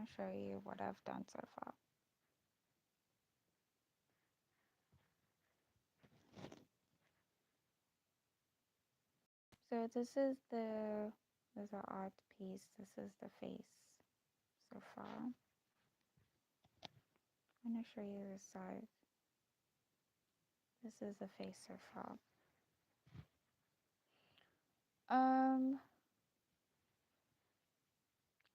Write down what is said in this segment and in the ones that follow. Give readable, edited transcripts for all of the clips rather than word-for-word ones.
to show you what I've done so far. So this is the art piece. This is the face so far. I'm going to show you the side. This is the face so far.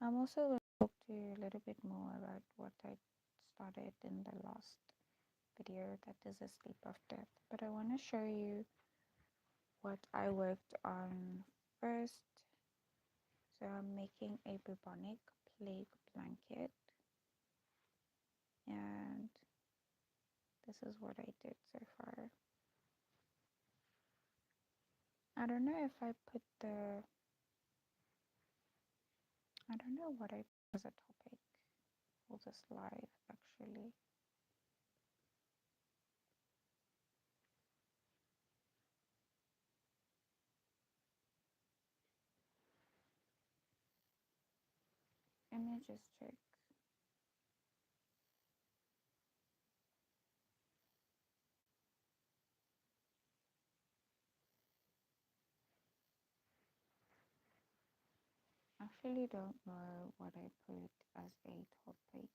I'm also going to talk to you a little bit more about what I started in the last video, that is a sleep of death. But I want to show you what I worked on first. So I'm making a bubonic plague blanket, and this is what I did so far. I don't know if I put I don't know what I put as a topic for this live actually. Let me just check. I actually don't know what I put as a topic.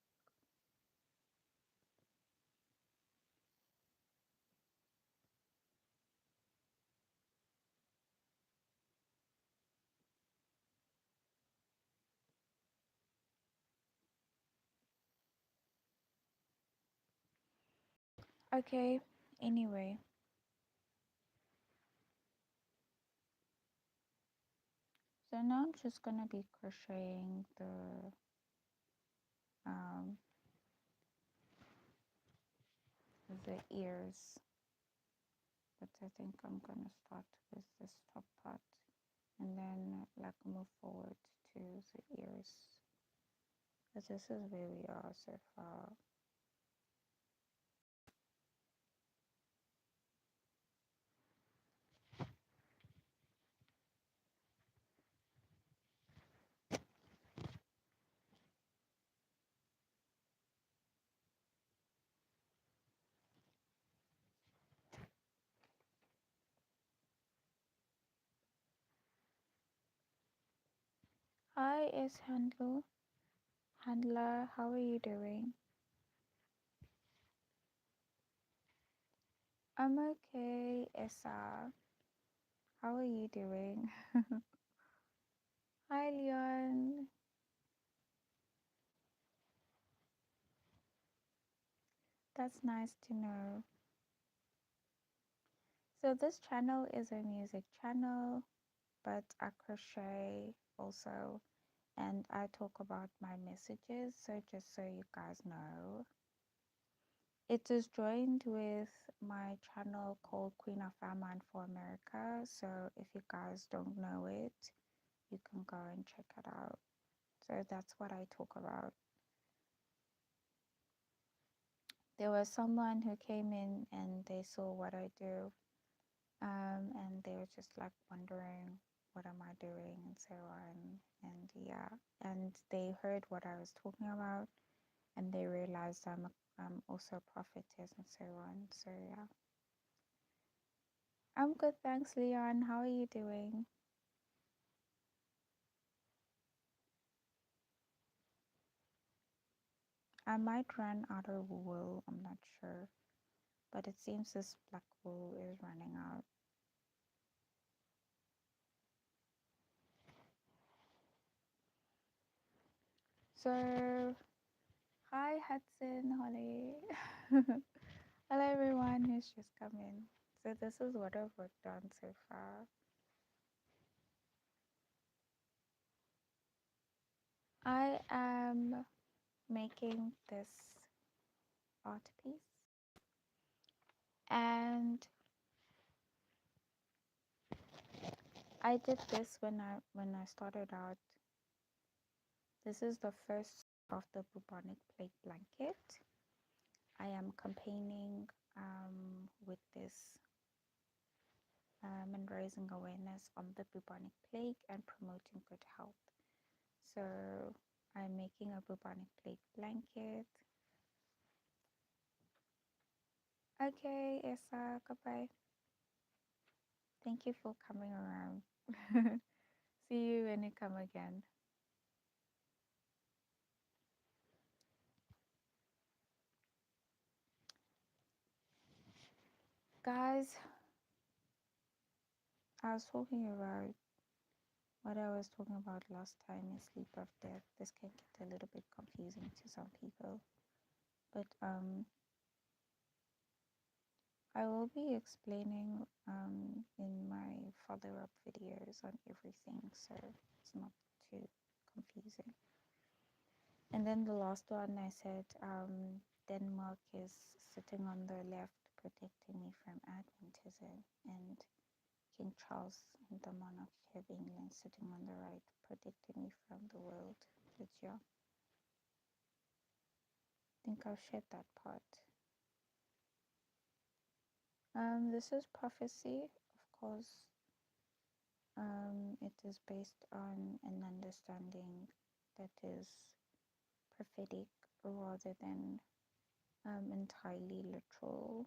Okay, anyway. So now I'm just gonna be crocheting um, the ears, but I think I'm gonna start with this top part and then like move forward to the ears. But this is where we are so far. Hi, S Handler, how are you doing? I'm okay, Essa. How are you doing? Hi, Leon. That's nice to know. So this channel is a music channel, but I crochet also, and I talk about my messages. So just so you guys know, it is joined with my channel called Queen of Fairmont for America. So if you guys don't know it, you can go and check it out. So that's what I talk about. There was someone who came in and they saw what I do, and they were just like wondering what am I doing and so on. And yeah, and they heard what I was talking about, and they realized I'm also a prophetess and so on. So yeah, I'm good, thanks, Leon. How are you doing? I might run out of wool, I'm not sure, but it seems this black wool is running out. So hi, Hudson, Holly. Hello, everyone who's just come in. So this is what I've worked on so far. I am making this art piece, and I did this when I started out. This is the first of the Bubonic Plague blanket. I am campaigning with this and raising awareness on the bubonic plague and promoting good health. So I I'm making a bubonic plague blanket. Okay, Issa, goodbye. Thank you for coming around. See you when you come again. Guys, I was talking about what I was talking about last time is sleep of death. This can get a little bit confusing to some people, but I will be explaining in my follow-up videos on everything, so it's not too confusing. And then the last one I said Denmark is sitting on the left, protecting me from Adventism, and King Charles, the monarchy of England, sitting on the right, protecting me from the world. But yeah, I think I'll shed that part. This is prophecy, of course. It is based on an understanding that is prophetic rather than entirely literal.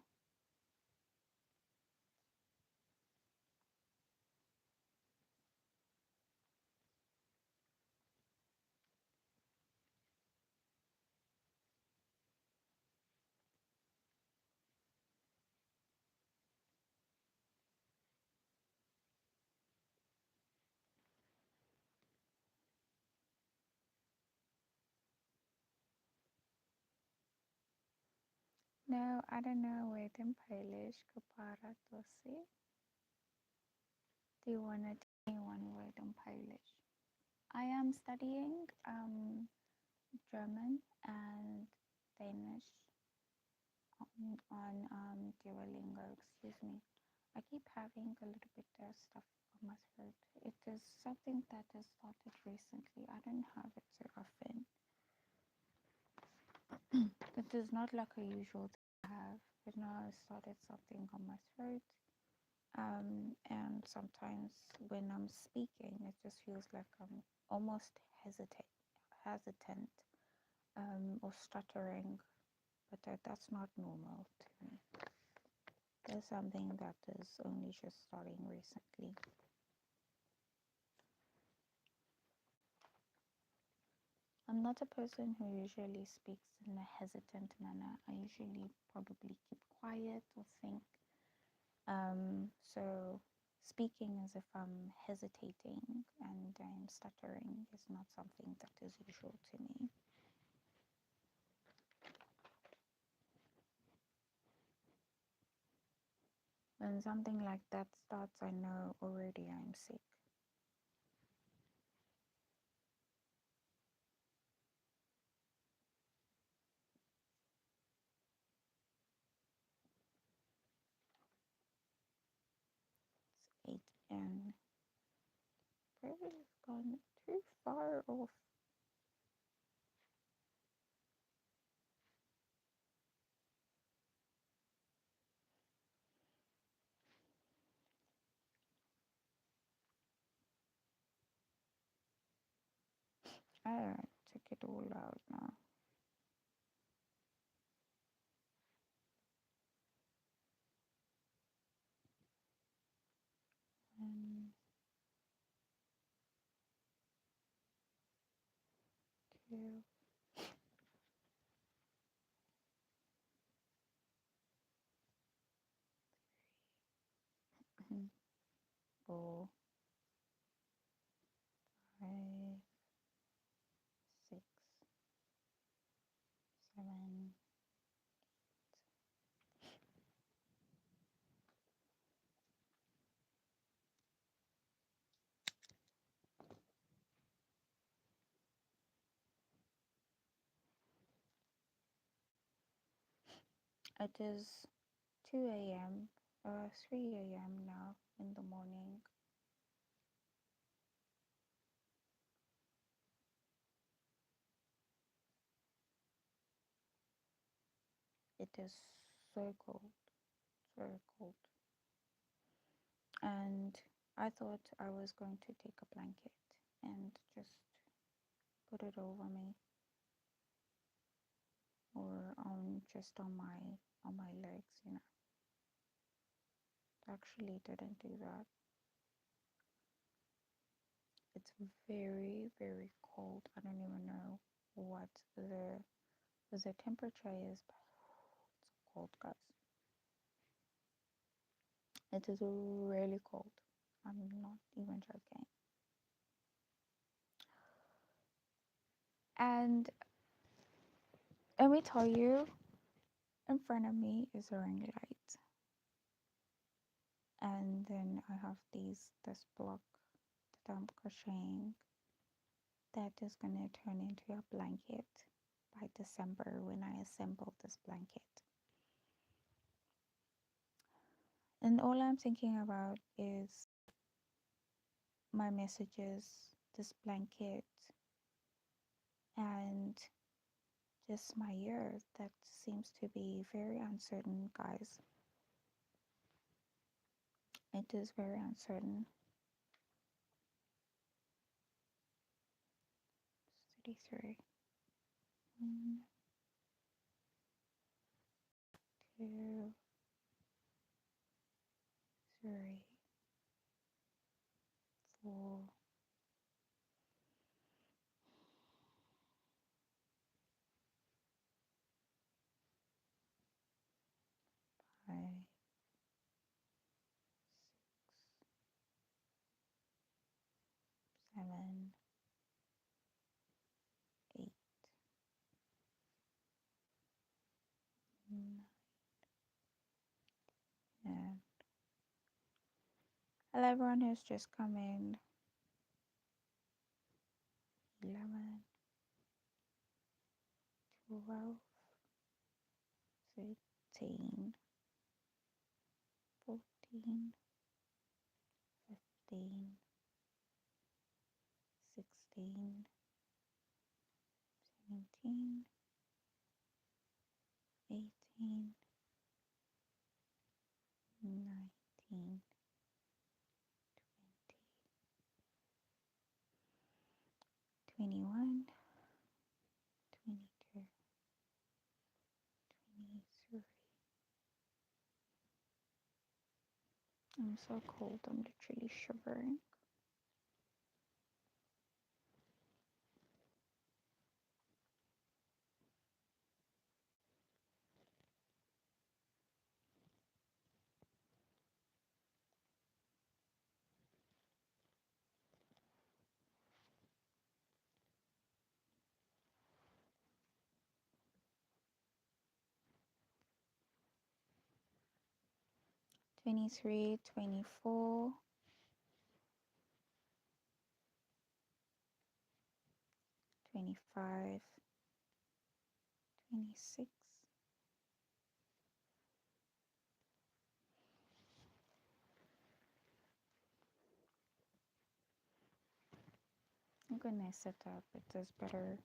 No, I don't know word in Polish. Kapara dosi. Do you want to tell me one word in Polish? I am studying German and Danish on Duolingo. Excuse me. I keep having a little bit of stuff on my throat. It is something that has started recently. I don't have it so often. It is not like a usual thing I have, but now I started something on my throat. And sometimes when I'm speaking, it just feels like I'm almost hesitant, or stuttering, but that's not normal to me. There's something that is only just starting recently. I'm not a person who usually speaks in a hesitant manner. I usually probably keep quiet or think. So speaking as if I'm hesitating and I'm stuttering is not something that is usual to me. When something like that starts, I know already I'm sick. It's 8 p.m. Probably have gone too far off. I took it all out now. One, two, 4, 5, 6, 7. It is 2 a.m. 3 a.m. now in the morning. It is so cold, so cold. And I thought I was going to take a blanket and just put it over me or on just on my legs, you know. It actually didn't do that. It's very, very cold. I don't even know what the temperature is, but it's so cold, guys. It is really cold. I'm not even joking. And let me tell you, in front of me is a ring light. And then I have this block that I'm crocheting that is gonna turn into a blanket by December when I assemble this blanket. And all I'm thinking about is my messages, this blanket, and just my year that seems to be very uncertain, guys. It is very uncertain. 33. 1, 2, 3, 4, 5, 7, 8, 9, and hello everyone who's just come in. 11, 12, 13, 14, 15, 16, 17, 18, 19, 20, 21, 22, 23. I'm so cold, I'm literally shivering. 23, 24, 25, 26, I'm gonna set up it is better.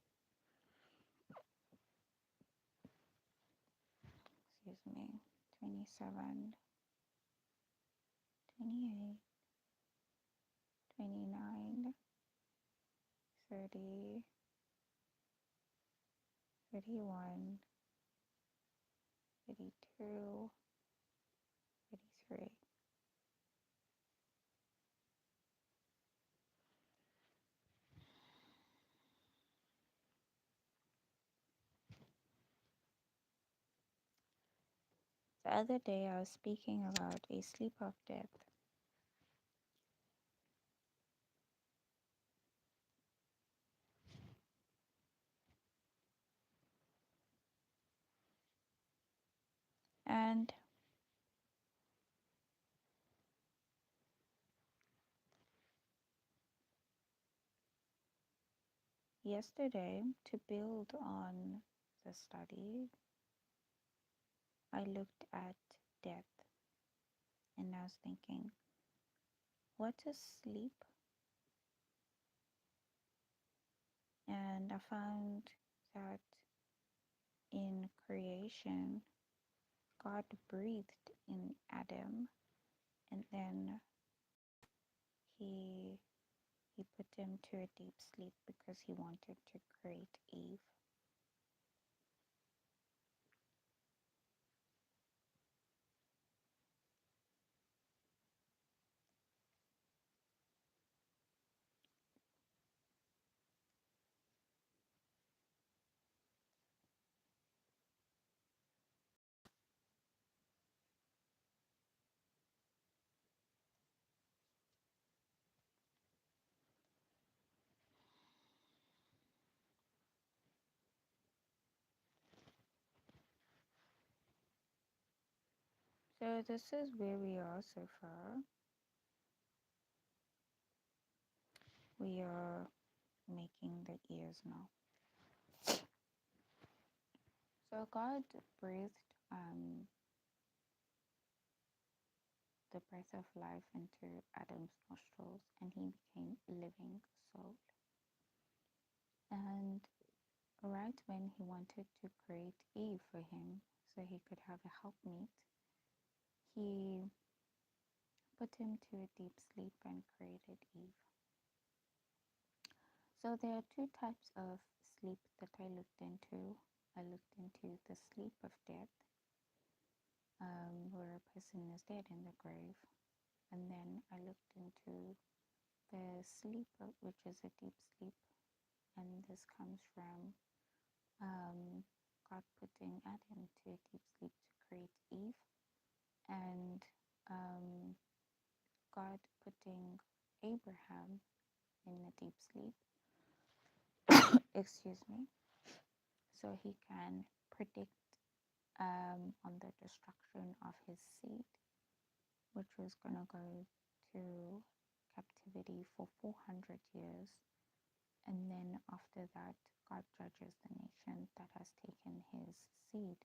Excuse me. 27, 28, 29, 30, 31, 32, 33. The other day I was speaking about a sleep of death. And yesterday, to build on the study, I looked at death and I was thinking, what is sleep? And I found that in creation, God breathed in Adam and then he He put him to a deep sleep because he wanted to create Eve. So this is where we are so far. We are making the ears now. So God breathed the breath of life into Adam's nostrils, and he became a living soul. And right when he wanted to create Eve for him so he could have a helpmeet, he put him to a deep sleep and created Eve. So there are two types of sleep that I looked into. I looked into the sleep of death, where a person is dead in the grave. And then I looked into the sleep, which is a deep sleep. And this comes from God putting Adam to a deep sleep to create Eve. And God putting Abraham in a deep sleep, excuse me, so he can predict on the destruction of his seed, which was going to go to captivity for 400 years. And then after that, God judges the nation that has taken his seed,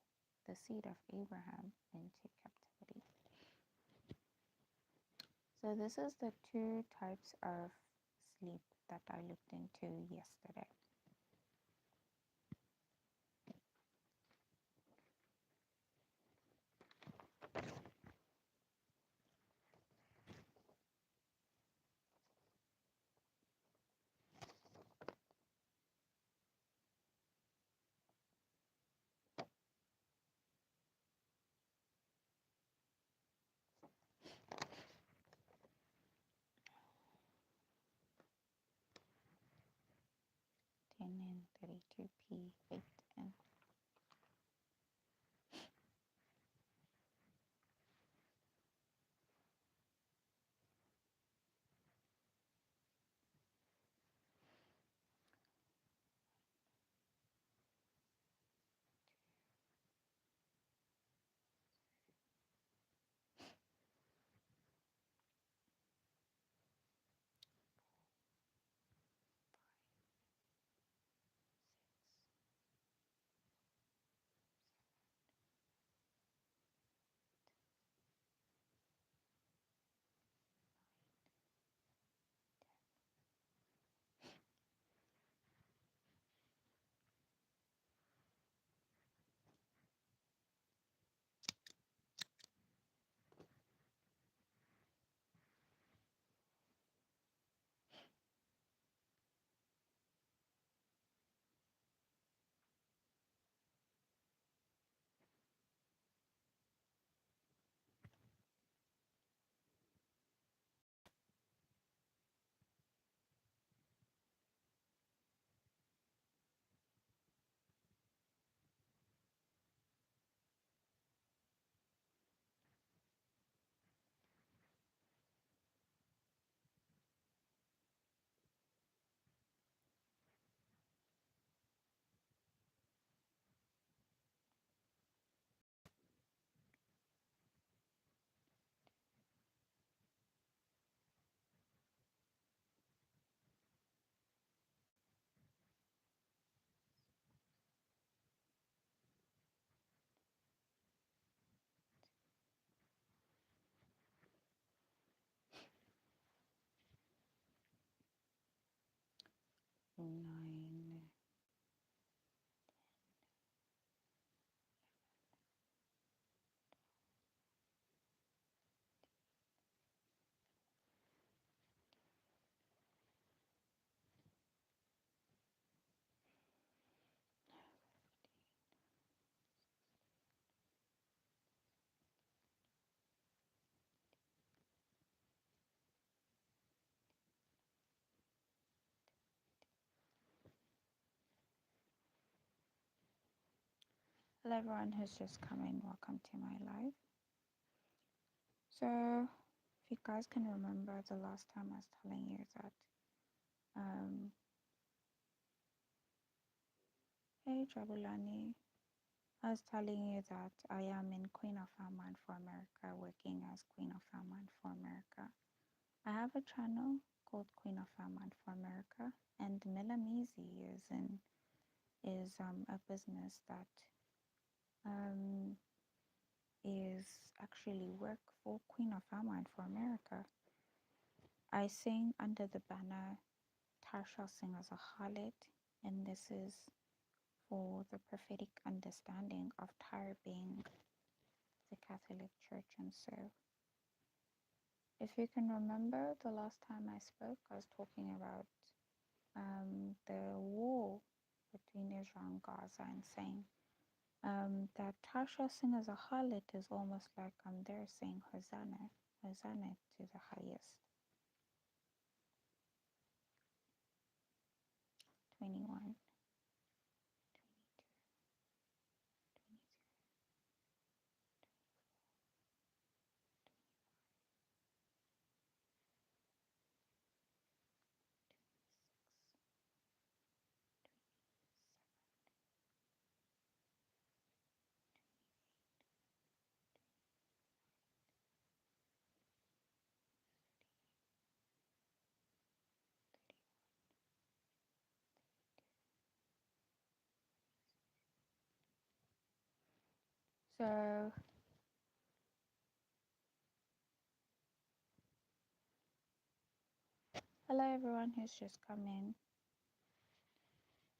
the seed of Abraham, into captivity. So this is the two types of sleep that I looked into yesterday. Ten and 32p, 8 and Hello everyone who's just come in, welcome to my live. So if you guys can remember the last time I was telling you that hey Jabulani, I was telling you that I am in Queen of Farmland for America, working as Queen of Farmland for America. I have a channel called Queen of Farmland for America, and Melamizi is a business that is actually work for Queen of Farmland for America. I sing under the banner Tarsha sing as a harlot, and this is for the prophetic understanding of Tyre being the Catholic Church. And so, if you can remember the last time I spoke, I was talking about the war between Israel and Gaza and saying that Tarsha sing as a harlot is almost like they're saying Hosanna, Hosanna to the highest. 21. So hello everyone who's just come in.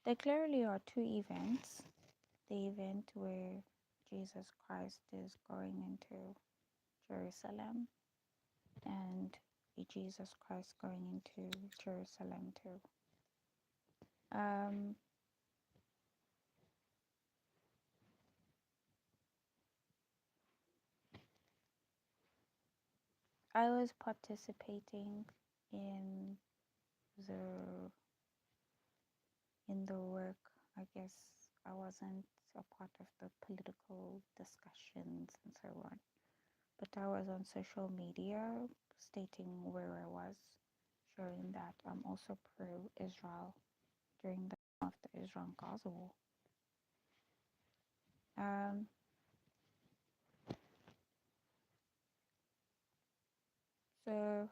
There clearly are two events. The event where Jesus Christ is going into Jerusalem and Jesus Christ going into Jerusalem too. I was participating in the work. I guess I wasn't a part of the political discussions and so on, but I was on social media stating where I was, showing that I'm also pro-Israel during the time of the Israel-Gaza war. So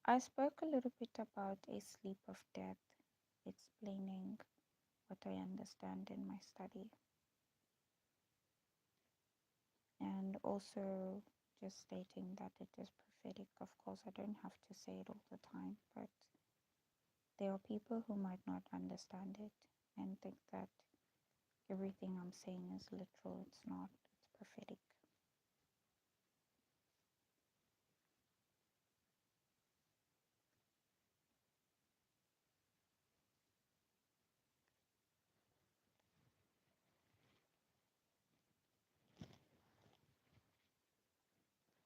I spoke a little bit about a sleep of death, explaining what I understand in my study, and also just stating that it is prophetic. Of course, I don't have to say it all the time, but there are people who might not understand it and think that everything I'm saying is literal. It's not, it's prophetic.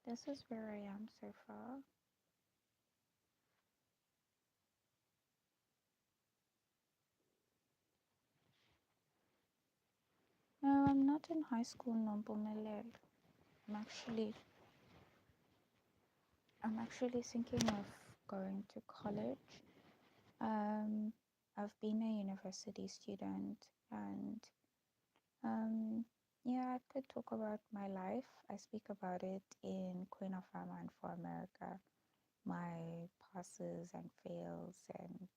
This is where I am so far. No, I'm not in high school, Noble Malel. I'm actually thinking of going to college. I've been a university student, and yeah, I could talk about my life. I speak about it in Queen of Farmland for America, my passes and fails, and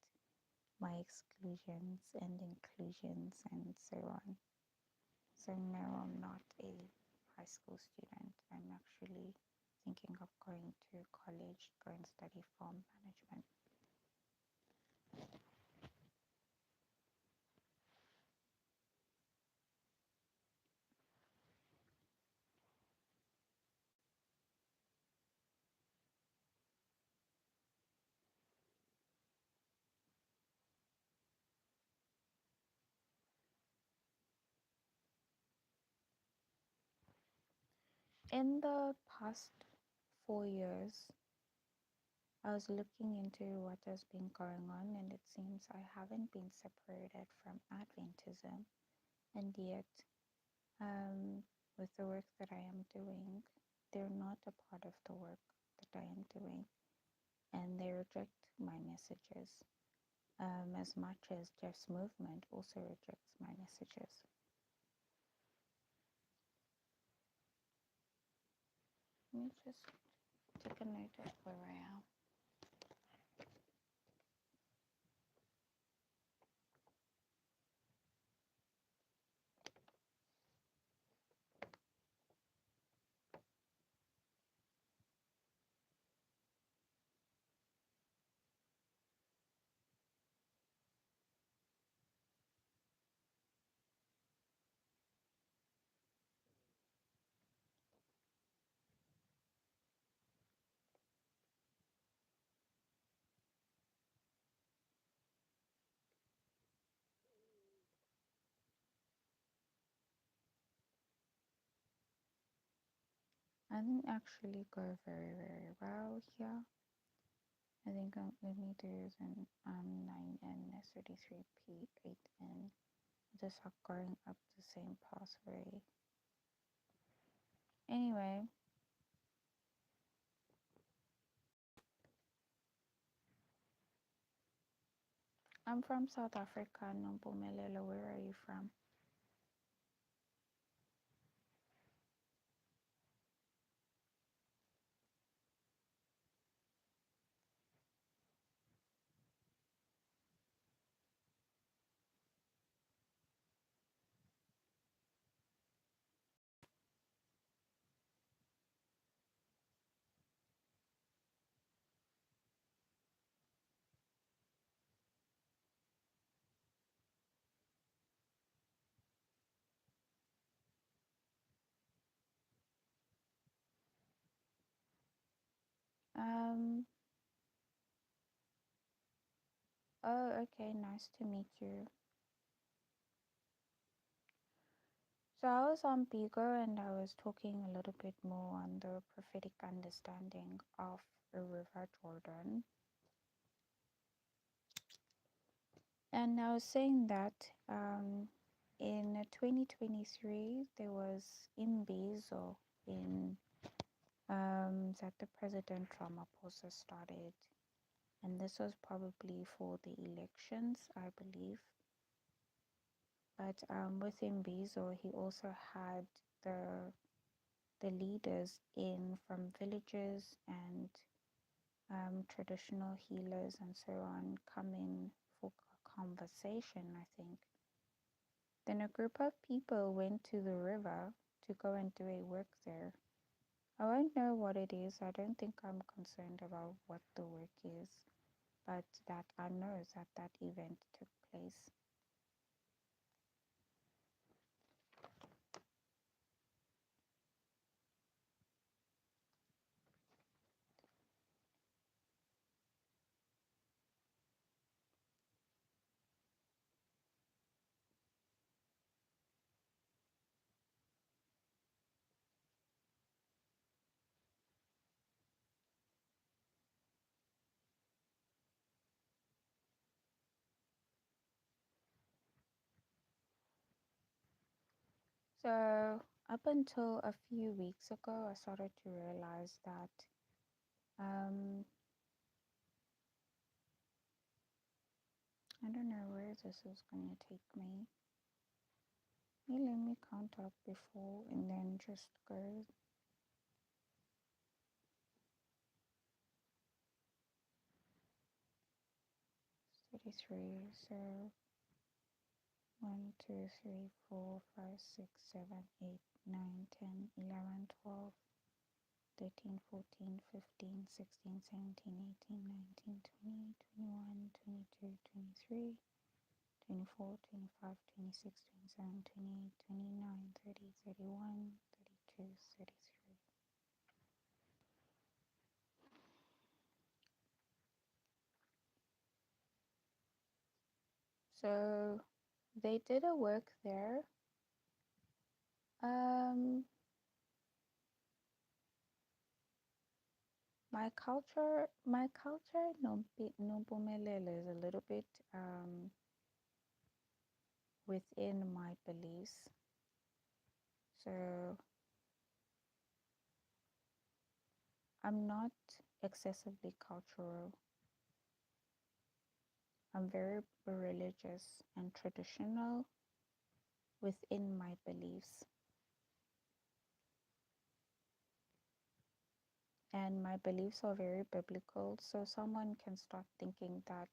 my exclusions and inclusions, and so on. So no, I'm not a high school student. I'm actually thinking of going to college, go and study farm management. In the past 4 years, I was looking into what has been going on, and it seems I haven't been separated from Adventism, and yet, with the work that I am doing, they're not a part of the work that I am doing, and they reject my messages, as much as Jeff's movement also rejects my messages. Let me just take a note of where I am. I didn't actually go very, very well here. I think let me do an 9N, 33P, 8N. Just like going up the same pathway. Anyway, I'm from South Africa, Nompumelelo. Where are you from? Um, oh, okay, nice to meet you. So I was on Bigo and I was talking a little bit more on the prophetic understanding of the River Jordan. And I was saying that in 2023, there was Imbizo in that the President Ramaphosa started. And this was probably for the elections, I believe. But with Imbizo, he also had the leaders in from villages and traditional healers and so on come in for a conversation, I think. Then a group of people went to the river to go and do a work there. I won't know what it is. I don't think I'm concerned about what the work is, but that I know that that event took place. So up until a few weeks ago, I started to realize that I don't know where this is going to take me. Maybe let me count up before and then just go. 33. So 1, 2, 3, 4, 5, 6, 7, 8, 9, 10, 11, 12, 13, 14, 15, 16, 17, 18, 19, 20, 21, 22, 23, 24, 25, 26, 27, 28, 29, 30, 31, 32, 33. So they did a work there. My culture, Nompumelelo, is a little bit within my beliefs. So I'm not excessively cultural. I'm very religious and traditional within my beliefs. And my beliefs are very biblical. So someone can start thinking that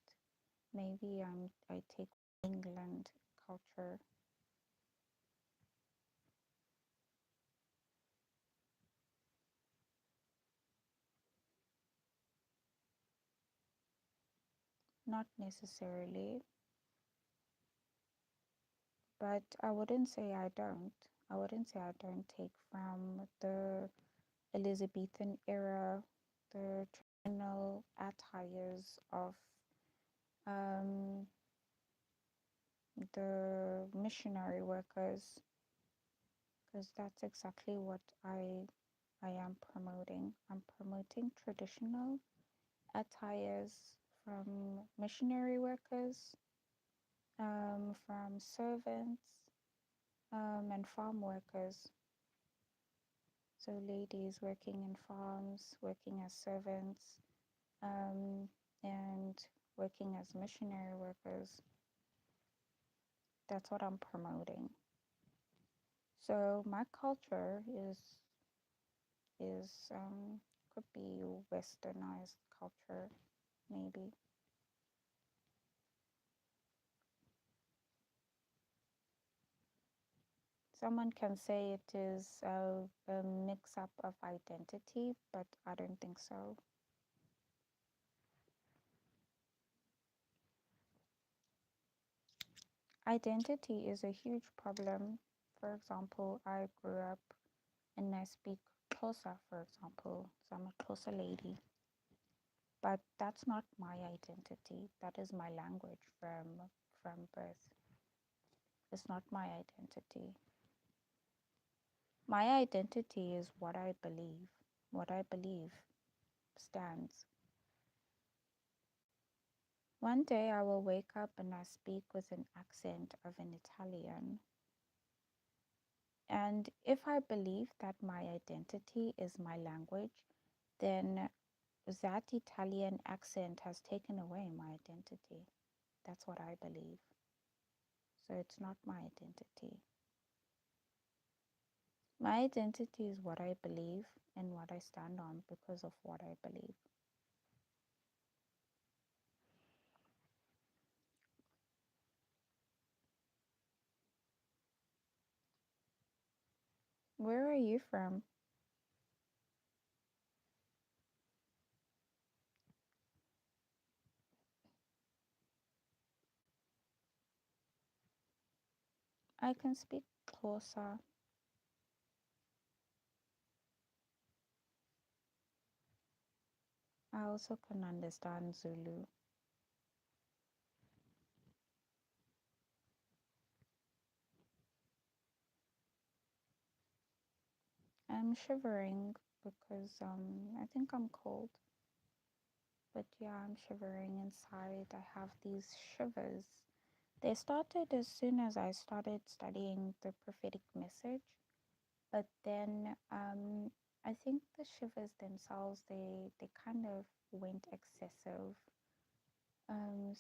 maybe I take England culture. Not necessarily, but I wouldn't say I don't. I wouldn't say I don't take from the Elizabethan era, the traditional attires of um, the missionary workers, because that's exactly what I am promoting. I'm promoting traditional attires from missionary workers, from servants, and farm workers. So ladies working in farms, working as servants, um, and working as missionary workers. That's what I'm promoting. So my culture is could be westernized culture, maybe. Someone can say it is a mix up of identity, but I don't think so. Identity is a huge problem. For example, I grew up and I speak Xhosa, for example. So I'm a Xhosa lady. But that's not my identity. That is my language from birth. It's not my identity. My identity is what I believe. What I believe stands. One day I will wake up and I speak with an accent of an Italian. And if I believe that my identity is my language, then that Italian accent has taken away my identity. That's what I believe. So it's not my identity. My identity is what I believe and what I stand on because of what I believe. Where are you from? I can speak Xhosa. I also can understand Zulu. I'm shivering because I think I'm cold. But yeah, I'm shivering inside. I have these shivers. They started as soon as I started studying the prophetic message, but then I think the shivers themselves they kind of went excessive.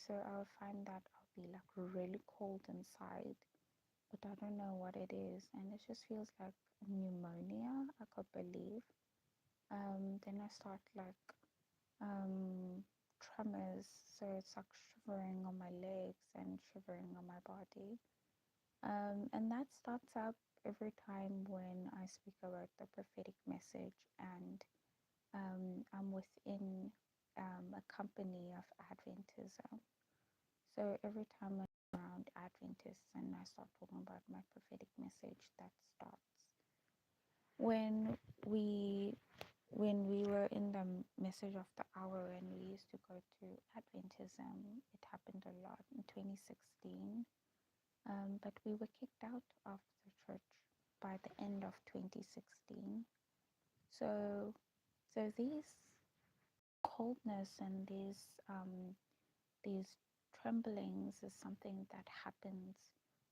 So I'll find that I'll be like really cold inside, but I don't know what it is, and it just feels like pneumonia. I could believe. Then I start like um, tremors, so it's like shivering on my legs and shivering on my body. And that starts up every time when I speak about the prophetic message and I'm within a company of Adventism. So every time I'm around Adventists and I start talking about my prophetic message, that starts. When we when we were in the message of the hour and we used to go to Adventism, it happened a lot in 2016. But we were kicked out of the church by the end of 2016. So, so these coldness and these tremblings is something that happens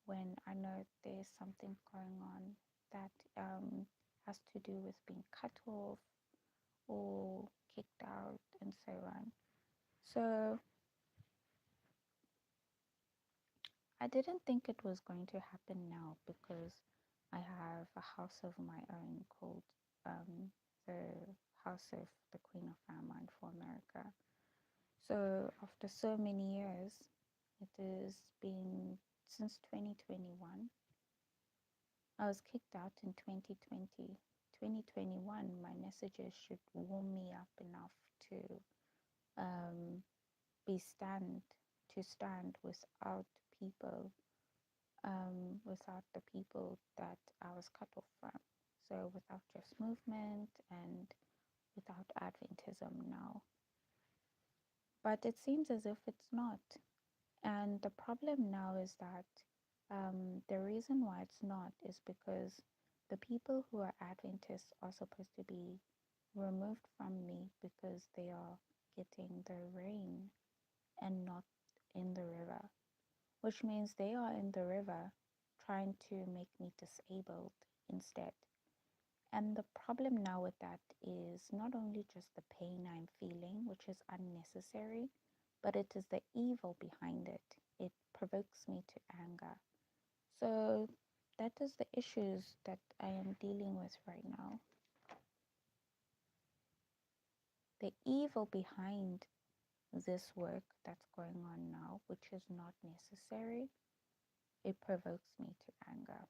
when I know there's something going on that has to do with being cut off or kicked out and so on. So I didn't think it was going to happen now because I have a house of my own called the House of the Queen of Fairmont for America. So after so many years, it has been since 2021. I was kicked out in 2020. 2021, my messages should warm me up enough to um, be stand without people, without the people that I was cut off from. So without just movement and without Adventism now. But it seems as if it's not. And the problem now is that the reason why it's not is because the people who are Adventists are supposed to be removed from me because they are getting the rain and not in the river, which means they are in the river trying to make me disabled instead. And the problem now with that is not only just the pain I'm feeling, which is unnecessary, but it is the evil behind it. It provokes me to anger. So that is the issues that I am dealing with right now. The evil behind this work that's going on now, which is not necessary, it provokes me to anger.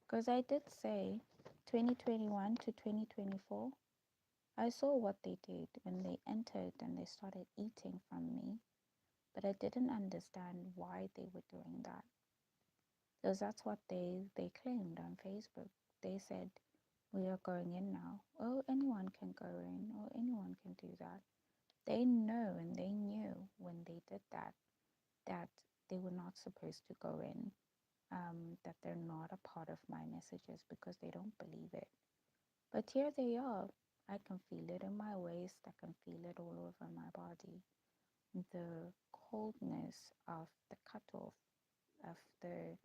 Because I did say 2021 to 2024, I saw what they did when they entered and they started eating from me, but I didn't understand why they were doing that. Because that's what they claimed on Facebook. They said, we are going in now. Oh, anyone can go in, or anyone can do that. They know and they knew when they did that they were not supposed to go in, that they're not a part of my messages because they don't believe it. But here they are. I can feel it in my waist. I can feel it all over my body. The coldness of the cutoff of the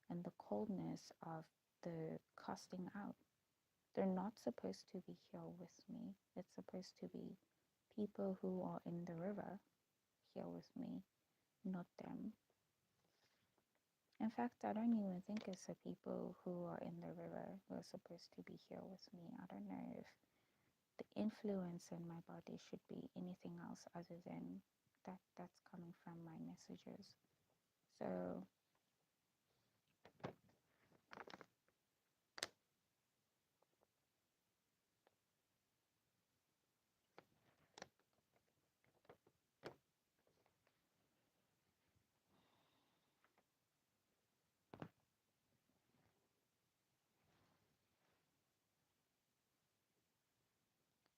and the coldness of the casting out. They're not supposed to be here with me. It's supposed to be people who are in the river here with me, not them. In fact, I don't even think it's the people who are in the river who are supposed to be here with me. I don't know if the influence in my body should be anything else other than that's coming from my messages. So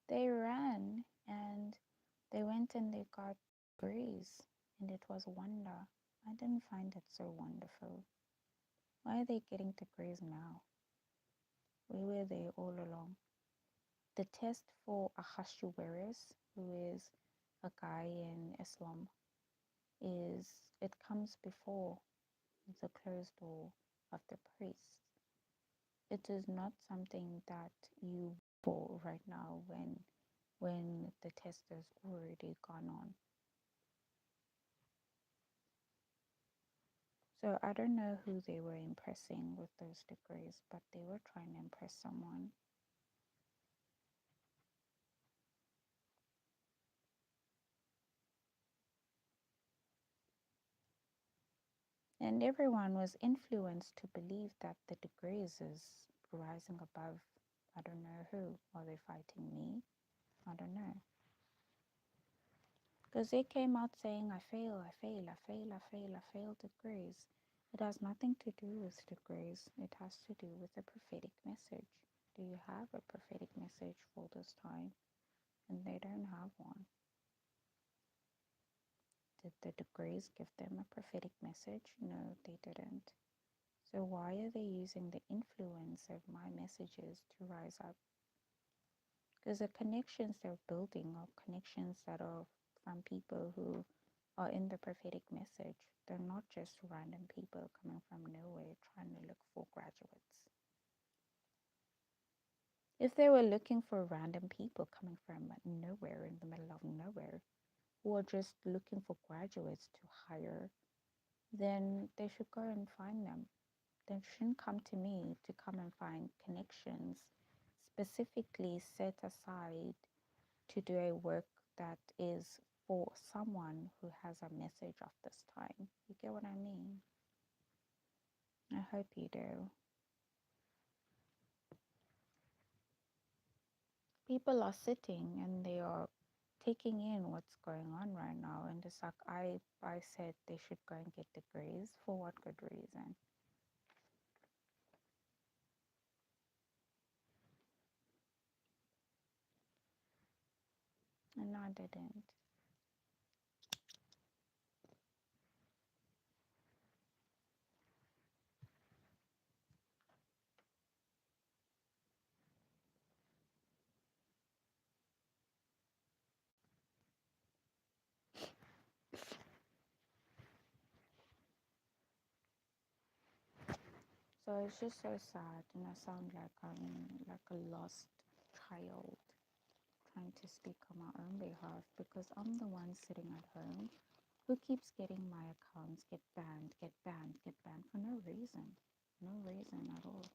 they ran and they went and they got degrees, and it was wonder. I didn't find it so wonderful. Why are they getting degrees now? We were there all along. The test for Ahasuerus, who is a guy in Islam, is it comes before the closed door of the priest. It is not something that you for right now when the test has already gone on. So I don't know who they were impressing with those degrees, but they were trying to impress someone. And everyone was influenced to believe that the degrees is rising above, I don't know who. Are they fighting me? I don't know. Because they came out saying, I fail, I fail, I fail, I fail, I fail degrees. It has nothing to do with degrees. It has to do with a prophetic message. Do you have a prophetic message for this time? And they don't have one. Did the degrees give them a prophetic message? No, they didn't. So why are they using the influence of my messages to rise up? Because the connections they're building are connections that are from people who are in the prophetic message. They're not just random people coming from nowhere trying to look for graduates. If they were looking for random people coming from nowhere in the middle of nowhere who are just looking for graduates to hire, then they should go and find them. They shouldn't come to me to come and find connections specifically set aside to do a work that is for someone who has a message of this time. You get what I mean? I hope you do. People are sitting and they are taking in what's going on right now, and it's like I said they should go and get degrees. For what good reason? And I didn't. So it's just so sad, and I sound like I'm like a lost child trying to speak on my own behalf, because I'm the one sitting at home who keeps getting my accounts get banned, for no reason. No reason at all.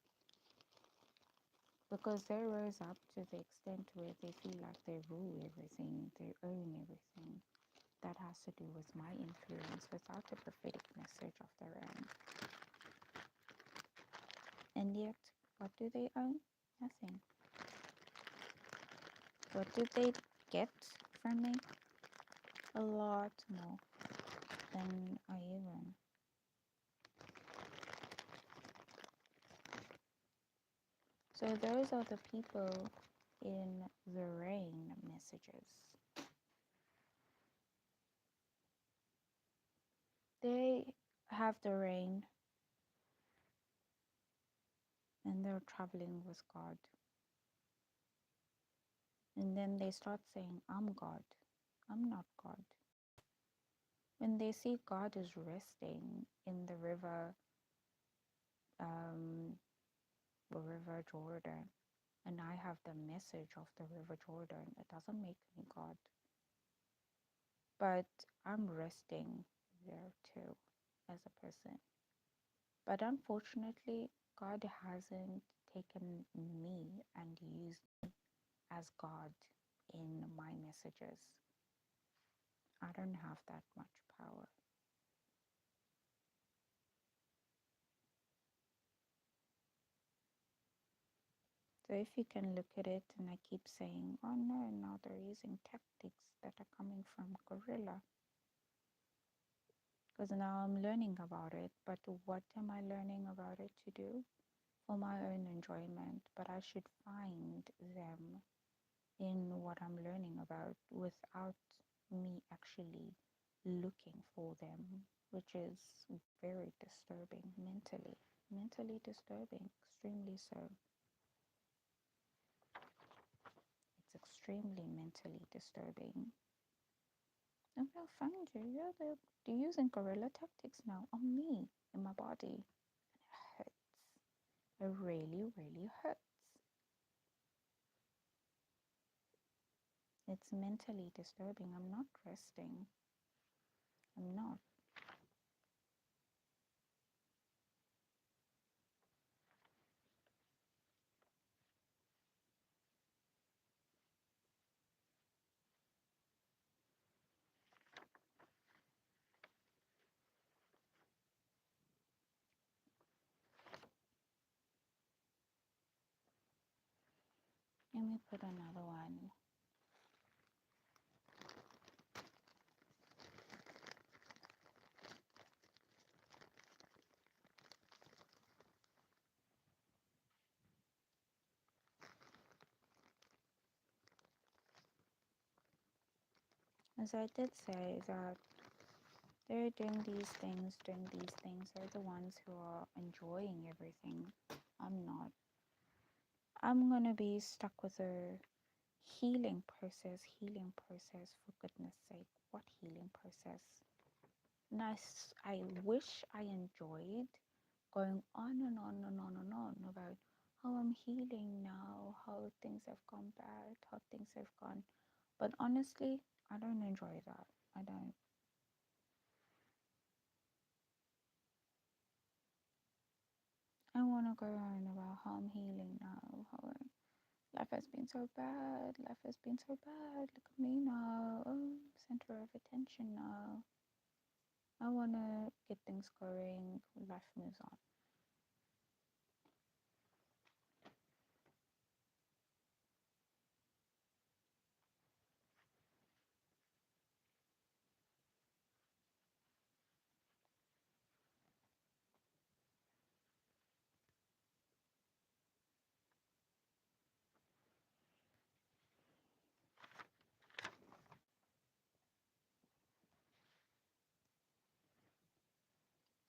Because they rose up to the extent where they feel like they rule everything, they own everything. That has to do with my influence without a prophetic message of their own. And yet, what do they own? Nothing. What did they get from me? A lot more than I even. So those are the people in the rain messages. They have the rain and they're traveling with God. And then they start saying, I'm God. I'm not God. When they see God is resting in the um, River Jordan, and I have the message of the River Jordan, it doesn't make me God. But I'm resting there too as a person. But unfortunately, God hasn't taken me and used me as God in my messages. I don't have that much power. So if you can look at it, and I keep saying, oh no, now they're using tactics that are coming from guerrilla. Because now I'm learning about it, but what am I learning about it to do? For my own enjoyment, but I should find them in what I'm learning about without me actually looking for them, which is very disturbing mentally disturbing, extremely so. It's extremely mentally disturbing. And they'll find you, yeah, they're using guerrilla tactics now on me, in my body. And it hurts. It really, really hurts. It's mentally disturbing. I'm not resting. I'm not. Let me put another one. As I did say, that they're doing these things. They're the ones who are enjoying everything. I'm not. I'm gonna be stuck with her Healing process, for goodness sake. What healing process? Nice. I wish I enjoyed going on and on and on and on about how I'm healing now, how things have gone bad, how things have gone. But honestly, I don't enjoy that. I don't. I want to go on about how I'm healing now, how life has been so bad, life has been so bad. Look at me now, oh, center of attention now. I want to get things going, life moves on.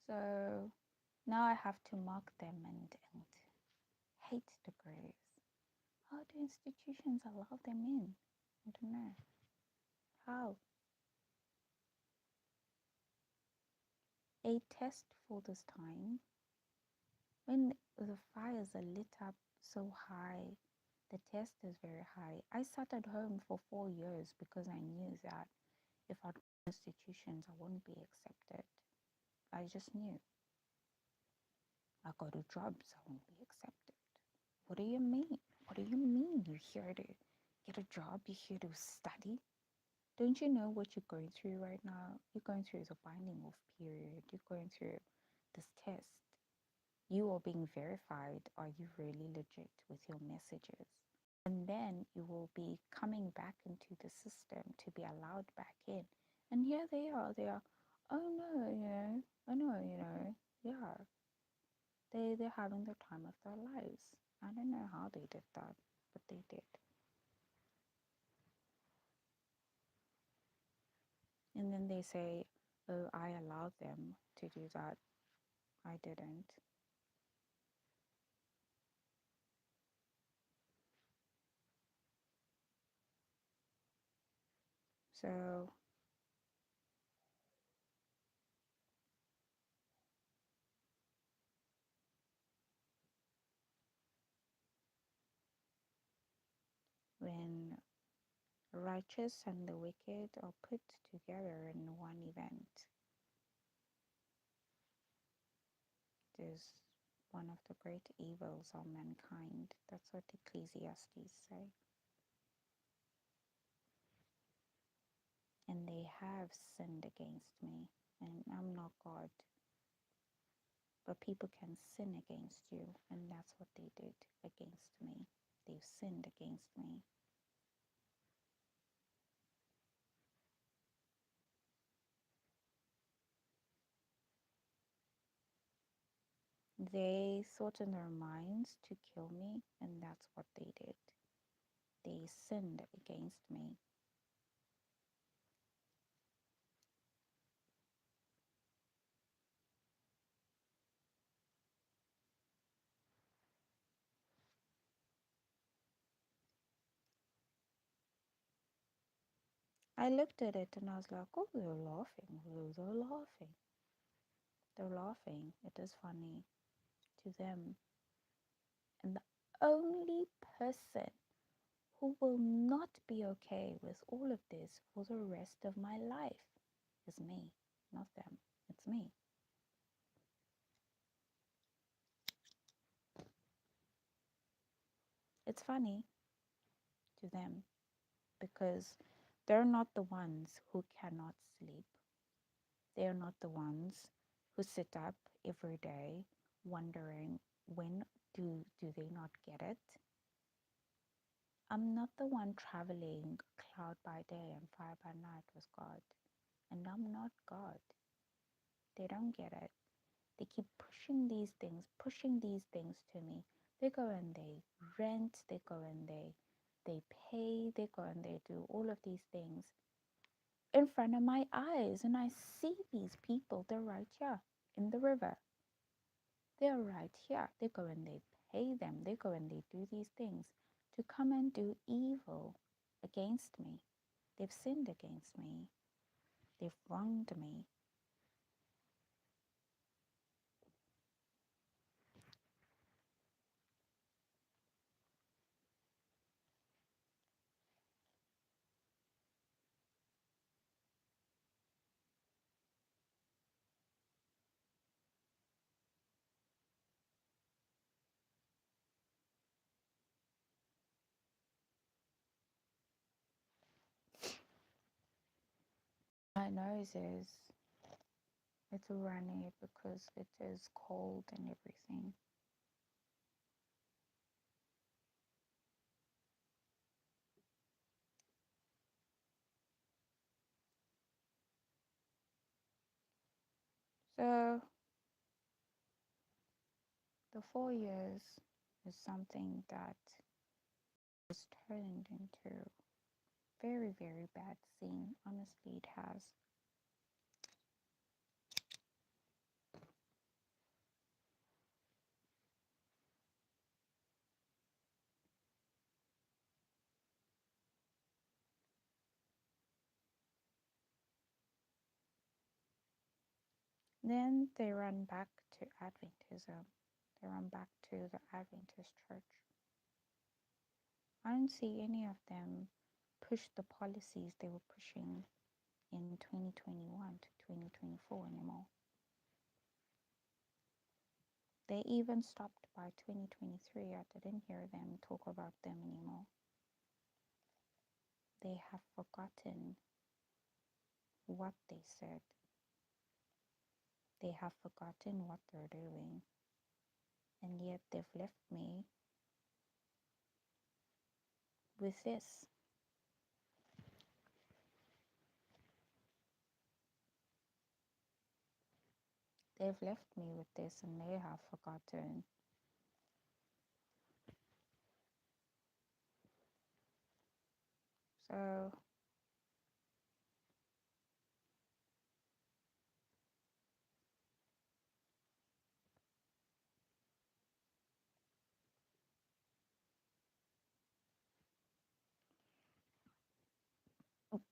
So now I have to mark them and hate the graves. How do institutions allow them in? I don't know. How? A test for this time, when the fires are lit up so high, the test is very high. I sat at home for 4 years because I knew that if I'd go to institutions, I wouldn't be accepted. I just knew. I go to jobs, I won't be accepted. What do you mean? What do you mean you're here to get a job? You're here to study? Don't you know what you're going through right now? You're going through the binding off period. You're going through this test. You are being verified. Are you really legit with your messages? And then you will be coming back into the system to be allowed back in. And here they are. They are, oh no, I know, yeah. They're having the time of their lives. I don't know how they did that, but they did. And then they say, oh, I allowed them to do that. I didn't. So when righteous and the wicked are put together in one event, there's one of the great evils of mankind. That's what Ecclesiastes say. And they have sinned against me, and I'm not God. But people can sin against you, and that's what they did against me. They've sinned against me. They thought in their minds to kill me, and that's what they did. They sinned against me. I looked at it and I was like, oh, they're laughing. They're laughing. They're laughing. It is funny to them. And the only person who will not be okay with all of this for the rest of my life is me, not them. It's me. It's funny to them because they're not the ones who cannot sleep. They are not the ones who sit up every day wondering when do they not get it. I'm not the one traveling cloud by day and fire by night with God. And I'm not God. They don't get it. They keep pushing these things to me. They go and they rent, they go and they pay, they go and they do all of these things in front of my eyes. And I see these people, they're right here in the river. They're right here. They go and they pay them. They go and they do these things to come and do evil against me. They've sinned against me. They've wronged me. My nose is, it's runny because it is cold and everything. So the 4 years is something that has turned into very, very bad scene. Honestly, it has. Then they run back to Adventism. They run back to the Adventist church. I don't see any of them push the policies they were pushing in 2021 to 2024 anymore. They even stopped by 2023. I didn't hear them talk about them anymore. They have forgotten what they said. They have forgotten what they're doing. And yet they've left me with this. They've left me with this and they have forgotten. So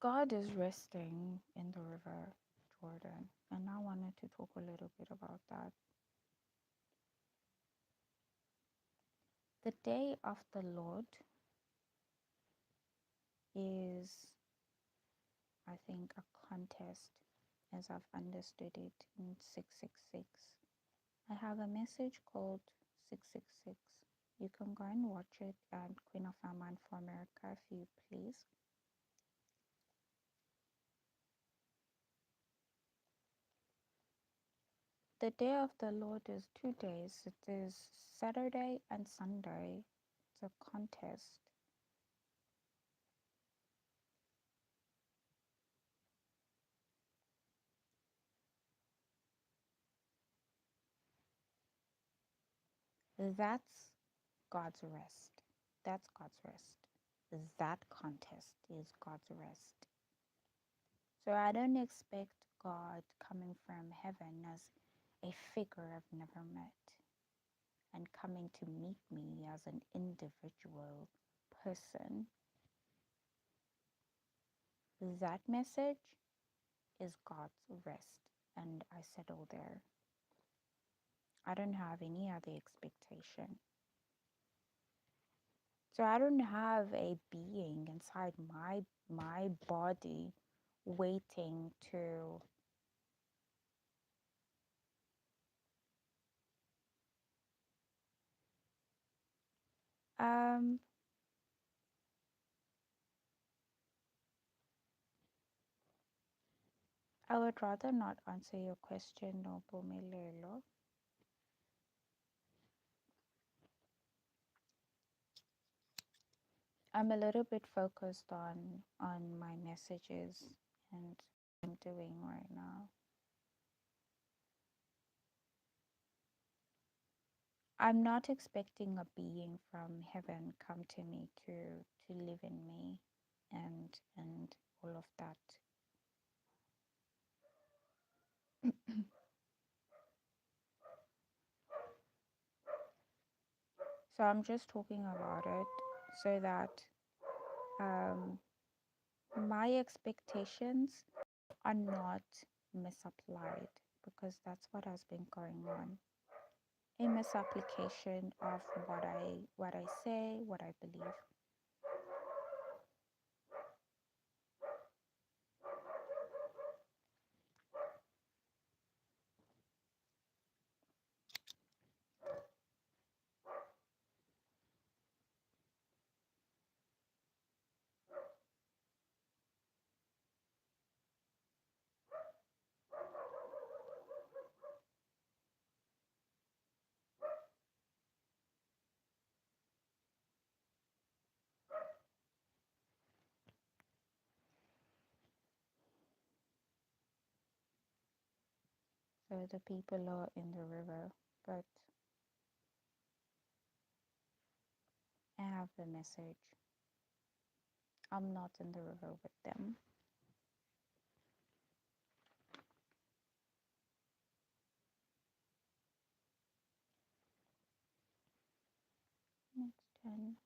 God is resting in the river Jordan. And I wanted to talk a little bit about that. The day of the Lord is, I think, a contest as I've understood it in 666. I have a message called 666. You can go and watch it at Queen of Amman for America if you please. The day of the Lord is 2 days. It is Saturday and Sunday. It's a contest. That's God's rest. That's God's rest. That contest is God's rest. So I don't expect God coming from heaven as a figure I've never met and coming to meet me as an individual person. That message is God's rest, and I settle there. I don't have any other expectation. So I don't have a being inside my body waiting to um I would rather not answer your question, Nobumelelo. I'm a little bit focused on my messages and what I'm doing right now. I'm not expecting a being from heaven come to me to live in me and all of that. So I'm just talking about it so that my expectations are not misapplied because that's what has been going on. A misapplication of what I say, what I believe. So the people are in the river, but I have the message. I'm not in the river with them. Next 10.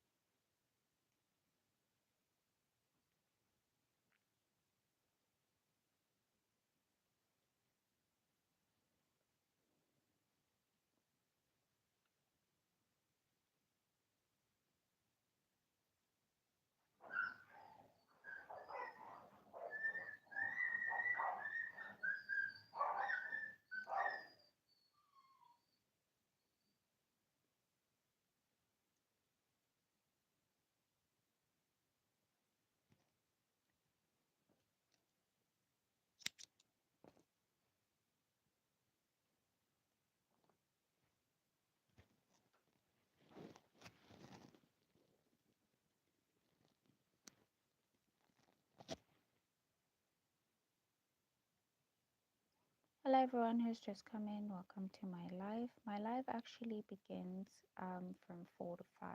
Hello everyone who's just come in. Welcome to my live. My live actually begins from 4 to 5.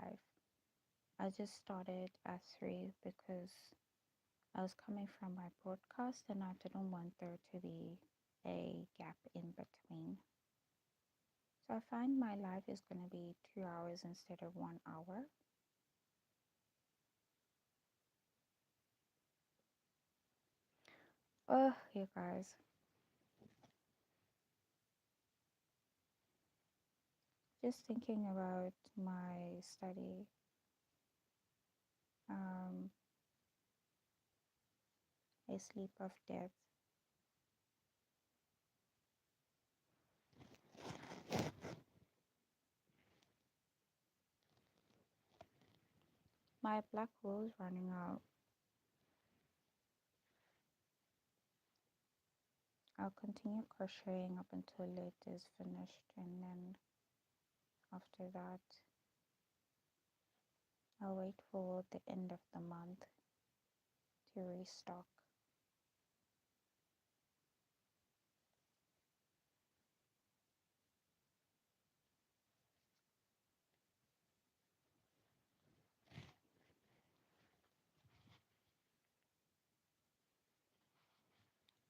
I just started at 3 because I was coming from my broadcast and I didn't want there to be a gap in between. So I find my live is going to be 2 hours instead of 1 hour. Oh, you guys. Just thinking about my study. Um, a sleep of death. My black wool is running out. I'll continue crocheting up until it is finished, and then after that I'll wait for the end of the month to restock.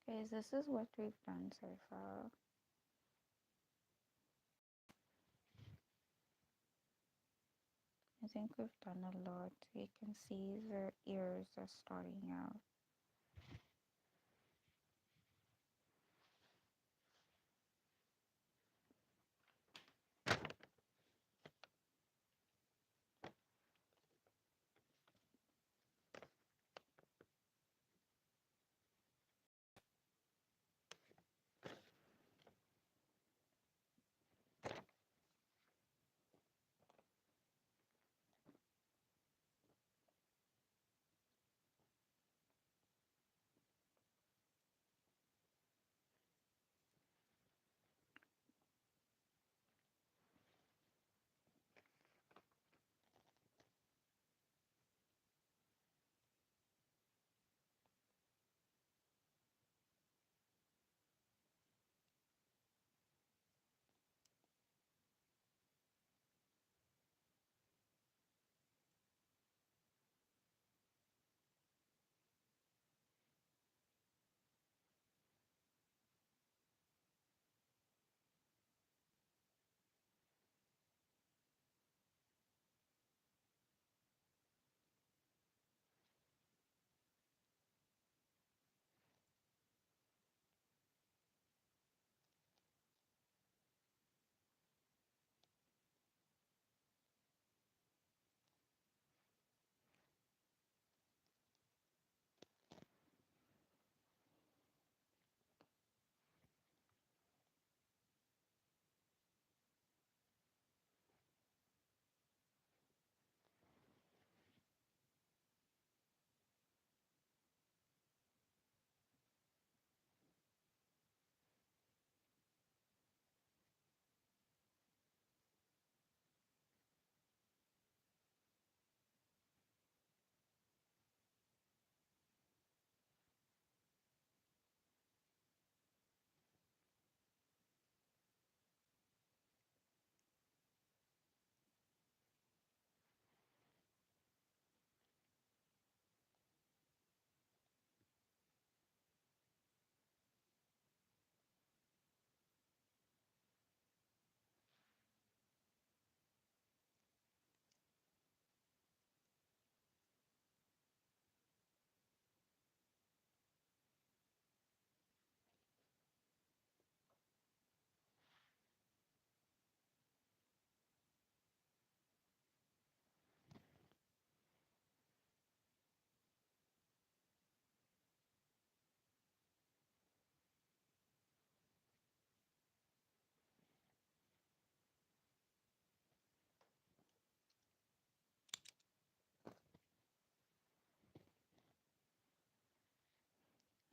Guys, this is what we've done so far. I think we've done a lot. You can see the ears are starting out.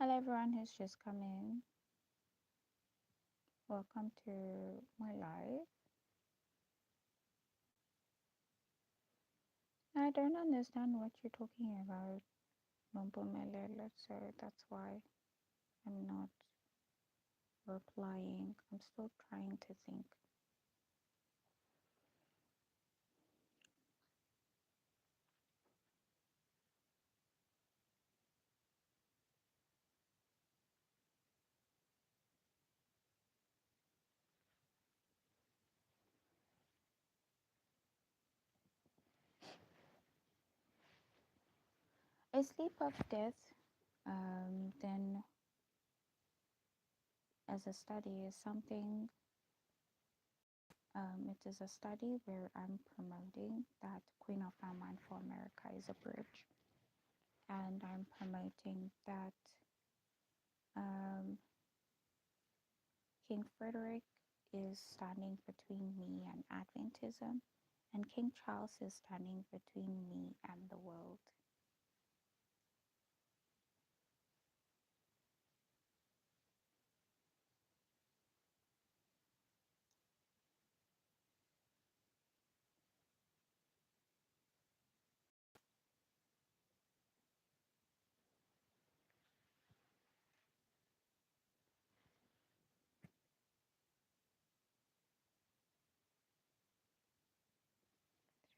Hello, everyone who's just come in. Welcome to my live. I don't understand what you're talking about, Mampumelele, so that's why I'm not replying. I'm still trying to think. A sleep of death, then as a study is something, it is a study where I'm promoting that Queen of Amman for America is a bridge. And I'm promoting that um, King Frederick is standing between me and Adventism, and King Charles is standing between me and the world.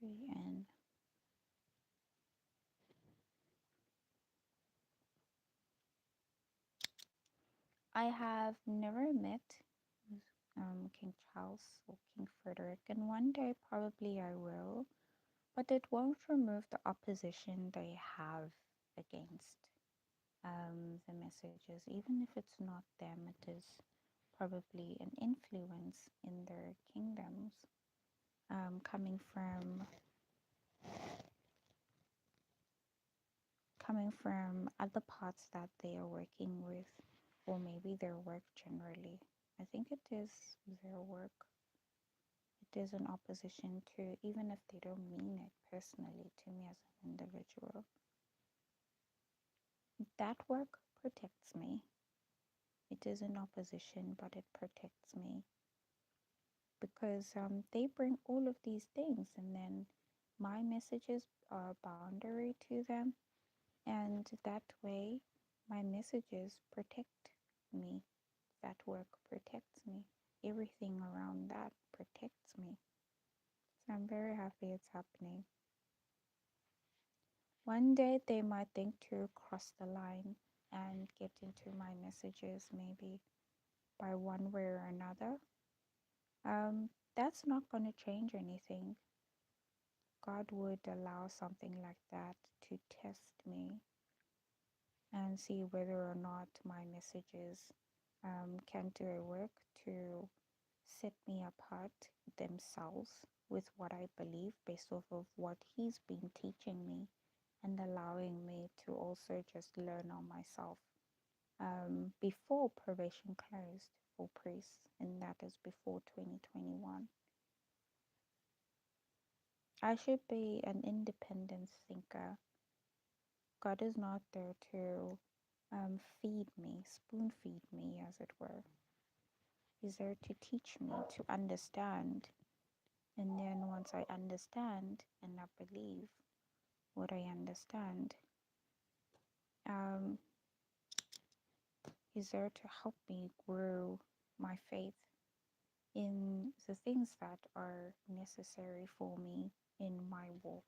Three and I have never met King Charles or King Frederick, and one day probably I will, but it won't remove the opposition they have against the messages. Even if it's not them, it is probably an influence in their kingdoms coming from other parts that they are working with, or maybe their work generally. I think it is their work. It is an opposition to, even if they don't mean it personally to me as an individual. That work protects me. It is an opposition, but it protects me because they bring all of these things, and then my messages are a boundary to them, and that way my messages protect me. That work protects me. Everything around that protects me. So I'm very happy it's happening. One day they might think to cross the line and get into my messages, maybe by one way or another. That's not going to change anything. God would allow something like that to test me and see whether or not my messages can do a work to set me apart themselves with what I believe based off of what He's been teaching me and allowing me to also just learn on myself before probation closed for priests, and that is before 2021. I should be an independent thinker. God is not there to feed me, spoon feed me, as it were. He's there to teach me to understand. And then once I understand and I believe what I understand, um, He's there to help me grow my faith in the things that are necessary for me in my walk.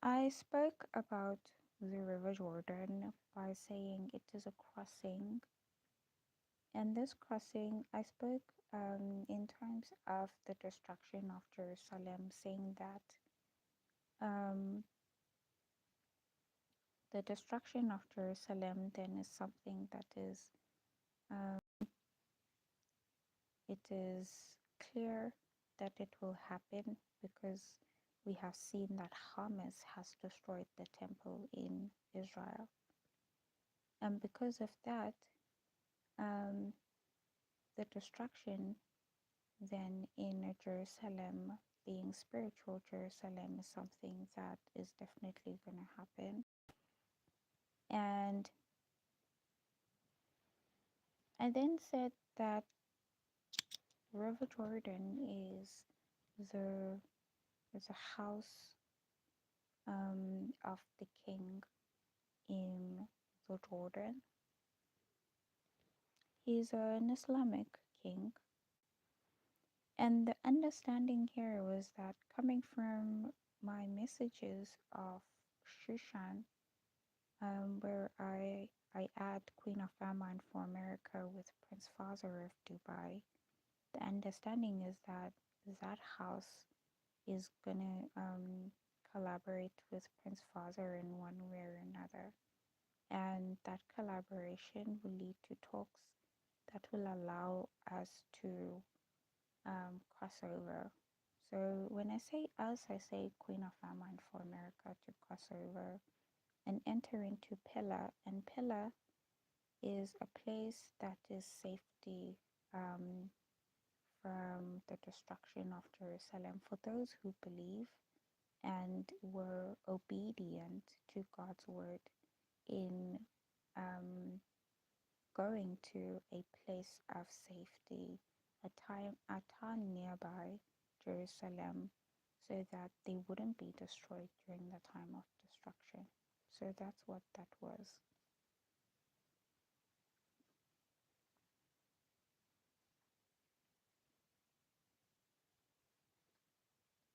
I spoke about the River Jordan by saying it is a crossing. And this crossing, I spoke in terms of the destruction of Jerusalem, saying that the destruction of Jerusalem then is something that is, it is clear that it will happen because we have seen that Hamas has destroyed the temple in Israel. And because of that, um, the destruction then in Jerusalem, being spiritual Jerusalem, is something that is definitely going to happen. And I then said that River Jordan the is a house of the king in the Jordan. He's an Islamic king. And the understanding here was that coming from my messages of Shushan, where I add Queen of Aman for America with Prince Faisal of Dubai, the understanding is that that house is gonna collaborate with Prince Faisal in one way or another, and that collaboration will lead to talks that will allow us to cross over. So when I say us, I say Queen of Aman for America to cross over and enter into Pillar. And Pillar is a place that is safety from the destruction of Jerusalem for those who believe and were obedient to God's word in going to a place of safety, a town nearby Jerusalem, so that they wouldn't be destroyed during the time of destruction. So that's what that was.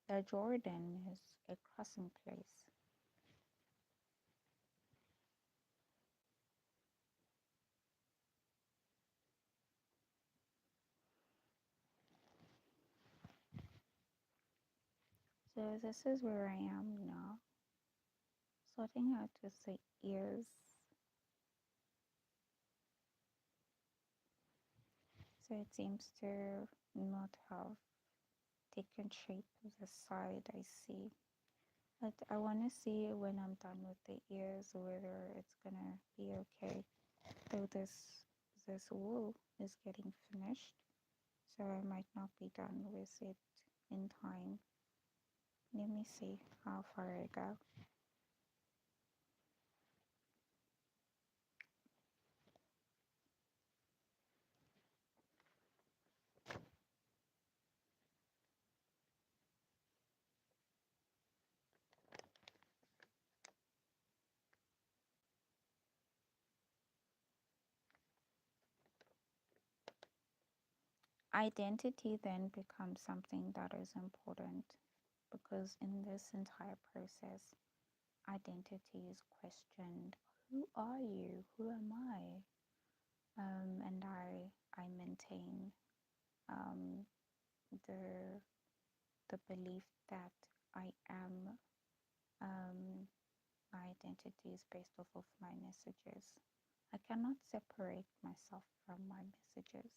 The Jordan is a crossing place. So this is where I am now, sorting out with the ears. So it seems to not have taken shape the side I see. But I want to see when I'm done with the ears whether it's gonna be okay. Though this wool is getting finished, so I might not be done with it in time. Let me see how far I go. Identity then becomes something that is important because in this entire process, identity is questioned. Who are you? Who am I? And I maintain um, the the belief that I am my identity is based off of my messages. I cannot separate myself from my messages.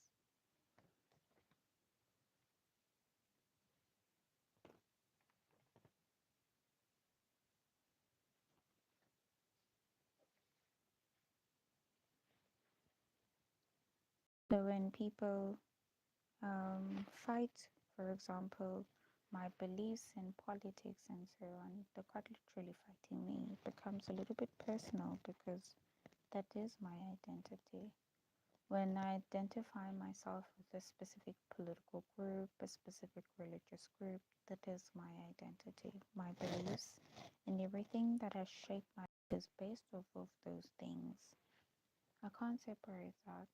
So when people fight, for example, my beliefs in politics and so on, they're quite literally fighting me. It becomes a little bit personal because that is my identity. When I identify myself with a specific political group, a specific religious group, that is my identity. My beliefs and everything that has shaped my life is based off of those things. I can't separate that.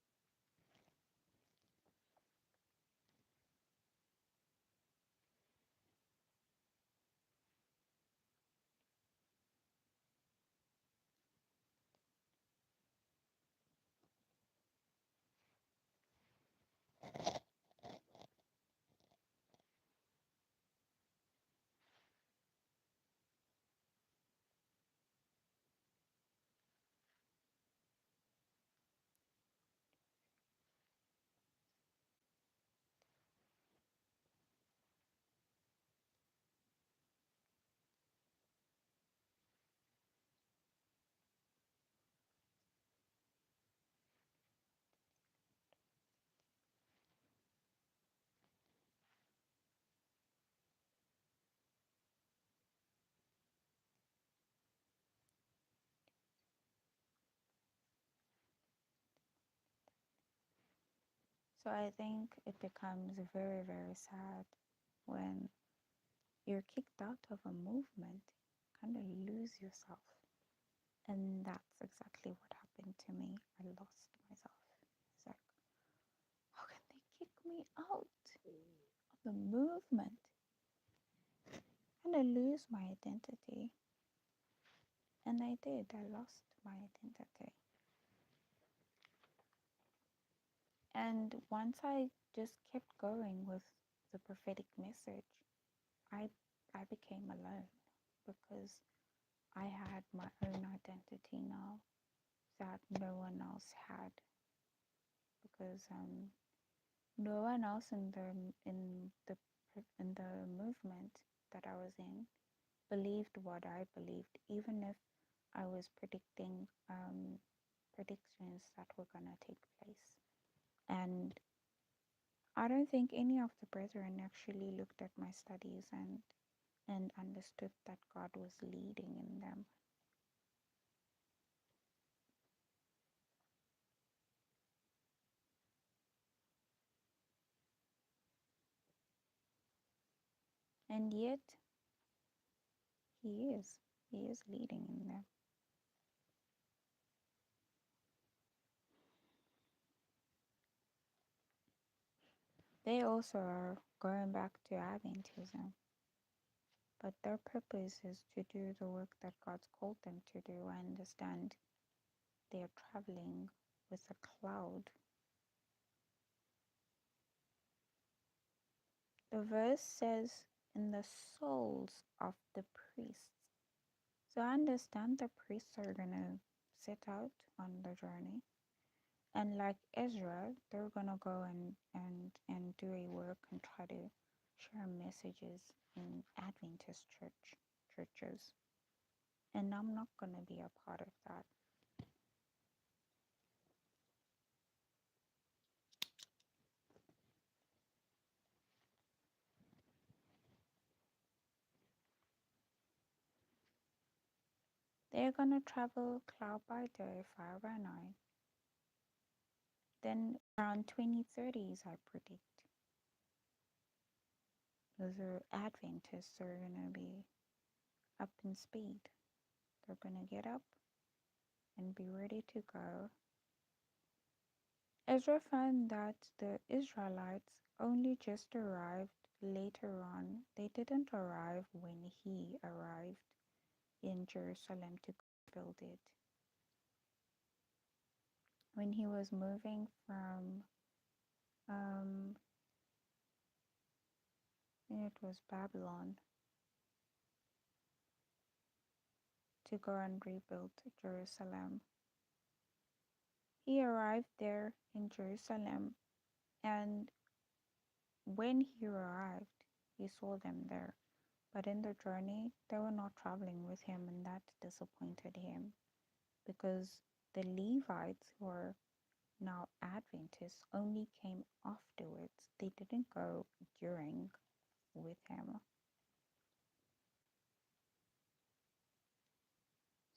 So I think it becomes very, very sad when you're kicked out of a movement, kind of lose yourself. And that's exactly what happened to me. I lost myself. It's like, how can they kick me out of the movement? And I lose my identity. And I did. I lost my identity. And once I just kept going with the prophetic message, I I became alone because I had my own identity now that no one else had, because no one else in the movement that I was in believed what I believed, even if I was predicting predictions that were gonna take place. And I don't think any of the brethren actually looked at my studies and understood that God was leading in them. And yet he is. He is leading in them. They also are going back to Adventism, but their purpose is to do the work that God's called them to do. I understand they are traveling with a cloud. The verse says, in the souls of the priests. So I understand the priests are going to set out on the journey. And like Ezra, they're going to go and do a work and try to share messages in Adventist churches. And I'm not going to be a part of that. They're going to travel cloud by day, fire by night. Then around 2030s, I predict, those are Adventists are going to be up in speed. They're going to get up and be ready to go. Ezra found that the Israelites only just arrived later on. They didn't arrive when he arrived in Jerusalem to build it. When he was moving from, I think it was Babylon, to go and rebuild Jerusalem. He arrived there in Jerusalem, and when he arrived, he saw them there. But in the journey, they were not traveling with him, and that disappointed him because the Levites, who are now Adventists, only came afterwards. They didn't go during with him.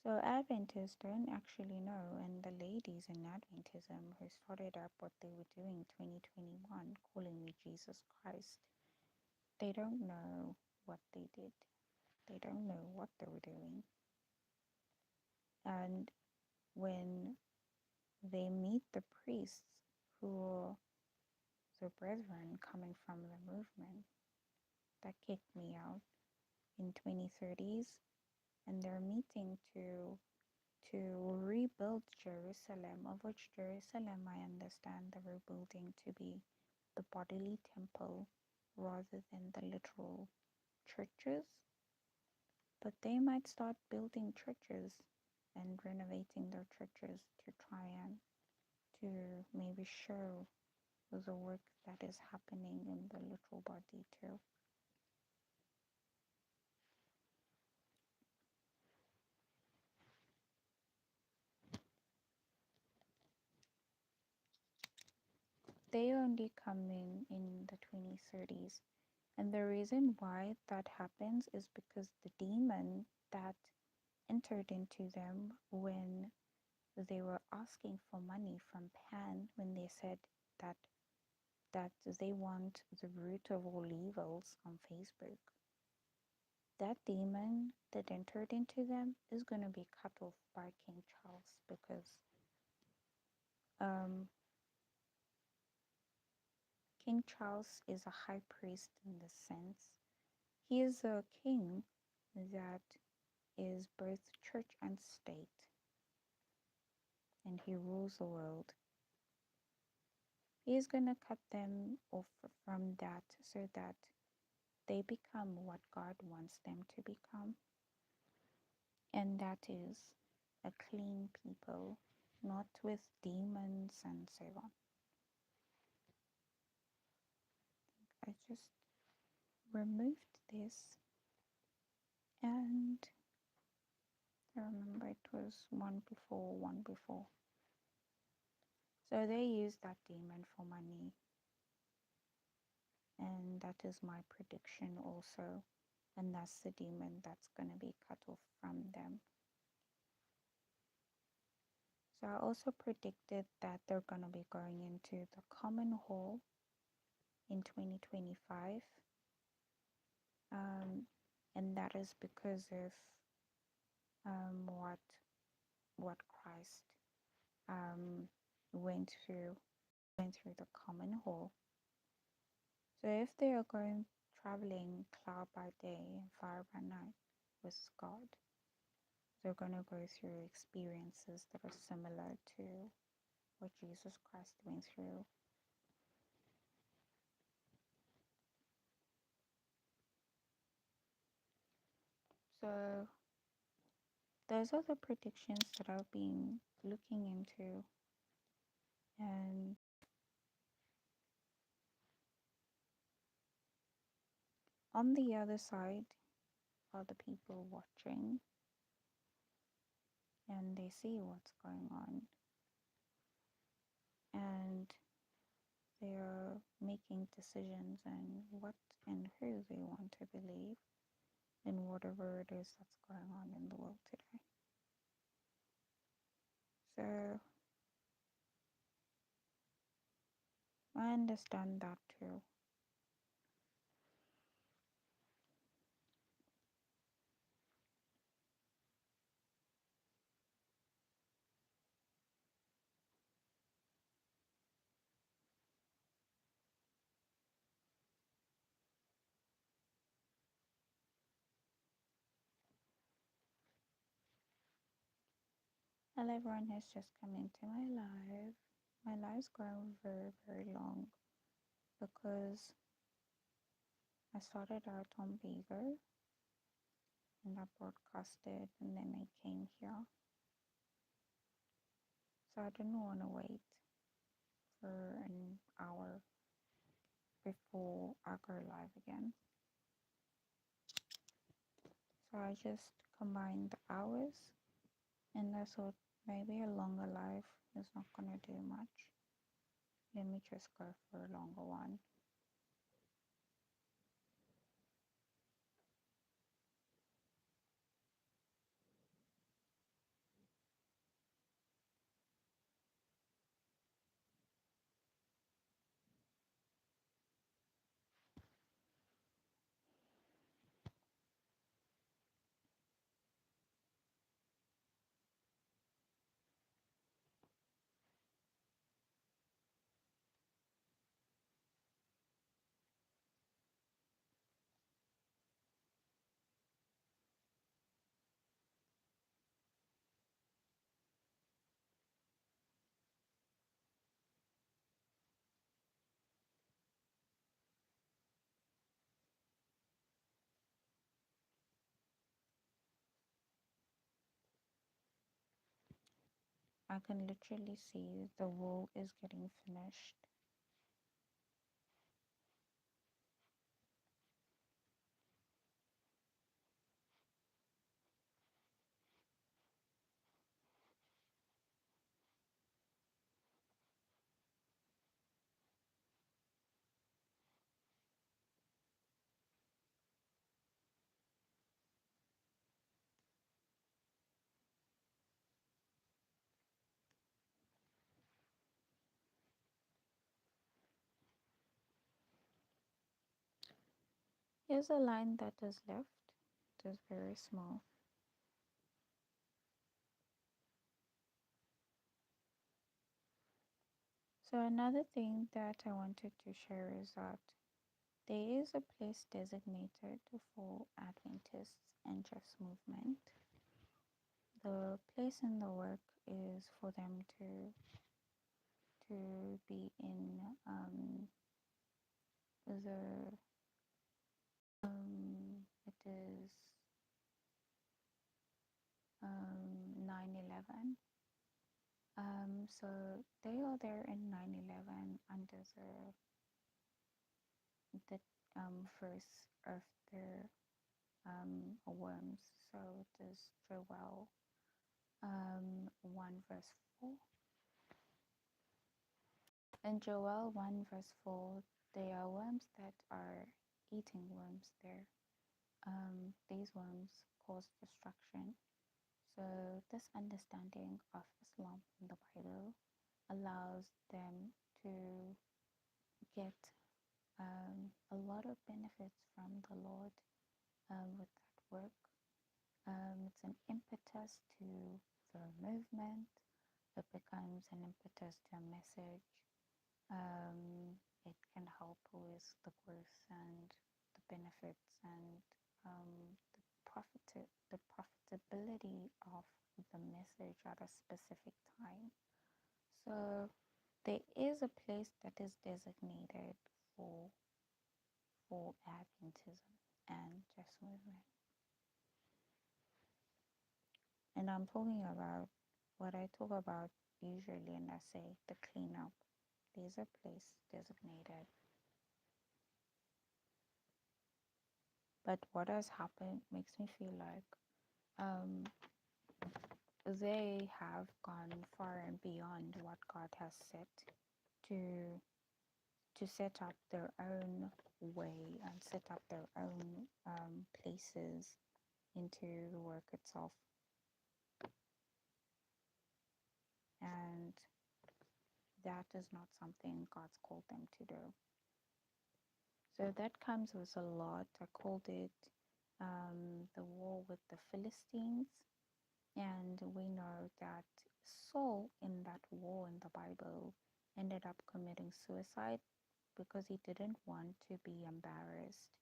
So Adventists don't actually know, and the ladies in Adventism who started up what they were doing 2021, calling me Jesus Christ, they don't know what they did. They don't know what they were doing. And when they meet the priests who are the brethren coming from the movement that kicked me out in 2030s, and they're meeting to rebuild Jerusalem, of which Jerusalem I understand the rebuilding to be the bodily temple rather than the literal churches. But they might start building churches and renovating their churches to try and to maybe show the work that is happening in the literal body too. They only come in the 2030s. And the reason why that happens is because the demon that entered into them when they were asking for money from Pan, when they said that that they want the root of all evils on Facebook, that demon that entered into them is going to be cut off by King Charles, because um, King Charles is a high priest in the sense he is a king that is both church and state, and he rules the world. He is going to cut them off from that so that they become what God wants them to become, and that is a clean people, not with demons and so on. I just removed this, and I remember it was one before. So they use that demon for money, and that is my prediction also. And that's the demon that's going to be cut off from them. So I also predicted that they're going to be going into the common hall in 2025. And that is because of what Christ went through the common hall. So if they are going traveling cloud by day and fire by night with God, they're going to go through experiences that are similar to what Jesus Christ went through. So those are the predictions that I've been looking into, and on the other side are the people watching, and they see what's going on, and they are making decisions on what and who they want to believe in whatever it is that's going on in the world today. So I understand that too. 'Hello everyone who's just come into my live. My live's grown very, very long because I started out on Beaver and I broadcasted, and then I came here. So I didn't want to wait for an hour before I go live again. So I just combined the hours, and I thought maybe a longer live is not going to do much. Let me just go for a longer one. I can literally see the wall is getting finished. Here's a line that is left. It is very small. So another thing that I wanted to share is that there is a place designated for Adventists and Jeff's movement. The place in the work is for them to be in the it is 9/11. So they are there in 9/11 under the first of their worms. So it is Joel 1 verse 4. In Joel 1 verse 4, there are worms that are eating worms there. These worms cause destruction. So this understanding of Islam in the Bible allows them to get a lot of benefits from the Lord with that work. It's an impetus to the movement. It becomes an impetus to a message. It can help with the growth and the benefits and the profitability of the message at a specific time. So there is a place that is designated for Adventism and Just Movement. And I'm talking about what I talk about usually, and I say the cleanup. There's a place designated. But what has happened makes me feel like they have gone far and beyond what God has set to set up their own way and set up their own places into the work itself. And that is not something God's called them to do. So that comes with a lot. I called it the war with the Philistines. And we know that Saul in that war in the Bible ended up committing suicide because he didn't want to be embarrassed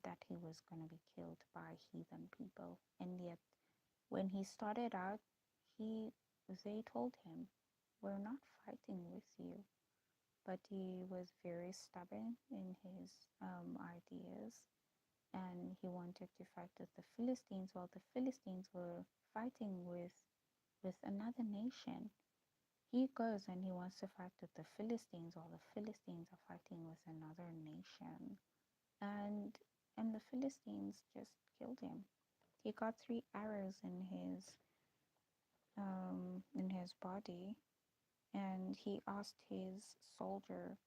that he was going to be killed by heathen people. And yet, when he started out, they told him, "We're not fighting with you." But he was very stubborn in his ideas, and he wanted to fight with the Philistines while the Philistines were fighting with another nation. He goes and he wants to fight with the Philistines while the Philistines are fighting with another nation. And the Philistines just killed him. He got 3 arrows in his body, and he asked his soldier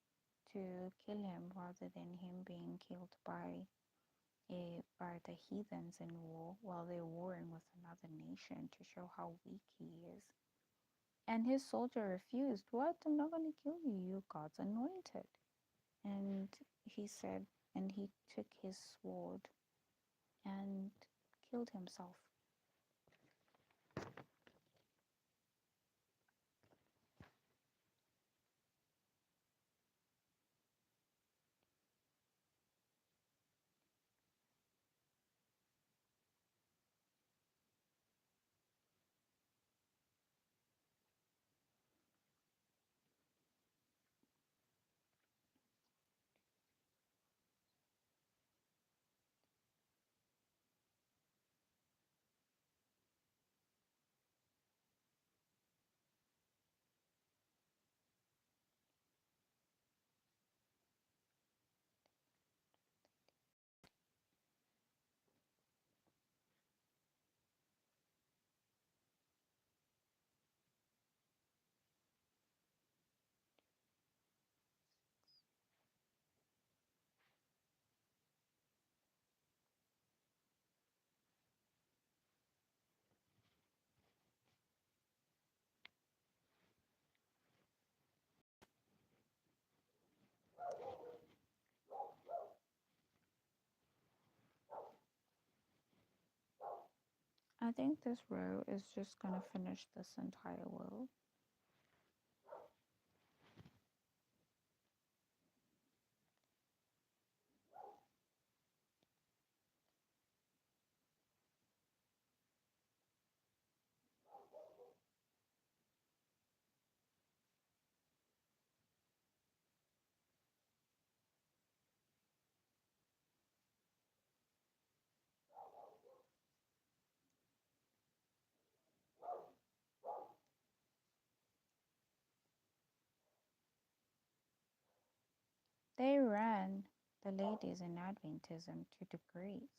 to kill him rather than him being killed by the heathens in war while they're warring with another nation to show how weak he is. And his soldier refused. "What? I'm not going to kill you. You're God's anointed." And he said, and he took his sword and killed himself. I think this row is just gonna finish this entire world. They ran the ladies in Adventism to degrees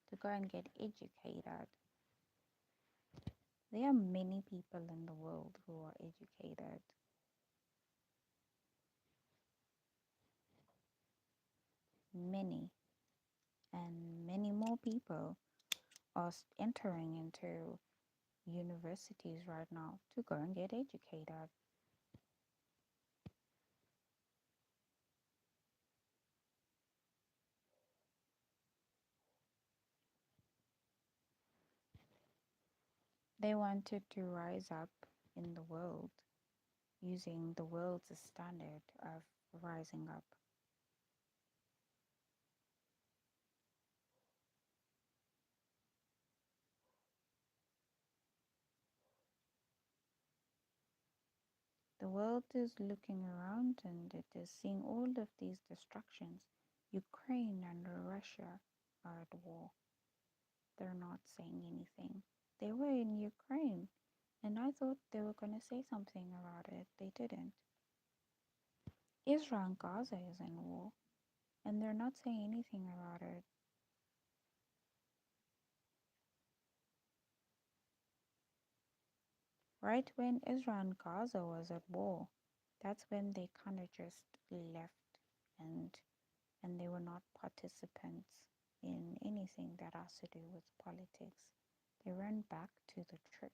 to go and get educated. There are many people in the world who are educated. Many. And many more people are entering into universities right now to go and get educated. They wanted to rise up in the world using the world's standard of rising up. The world is looking around and it is seeing all of these destructions. Ukraine and Russia are at war. They're not saying anything. They were in Ukraine, and I thought they were going to say something about it. They didn't. Israel and Gaza is in war, and they're not saying anything about it. Right when Israel and Gaza was at war, that's when they kind of just left and they were not participants in anything that has to do with politics. They ran back to the church.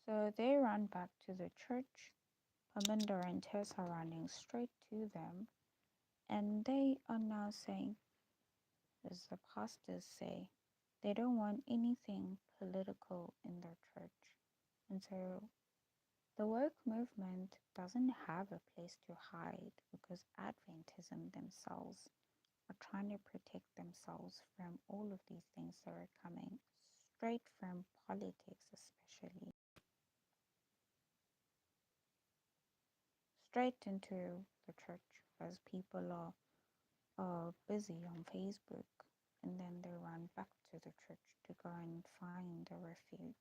So they ran back to the church. Paminda and Tess are running straight to them, and they are now saying, as the pastors say, they don't want anything political in their church. And so the woke movement doesn't have a place to hide because Adventism themselves are trying to protect themselves from all of these things that are coming straight from politics, especially straight into the church as people are busy on Facebook and then they run back to the church to go and find a refuge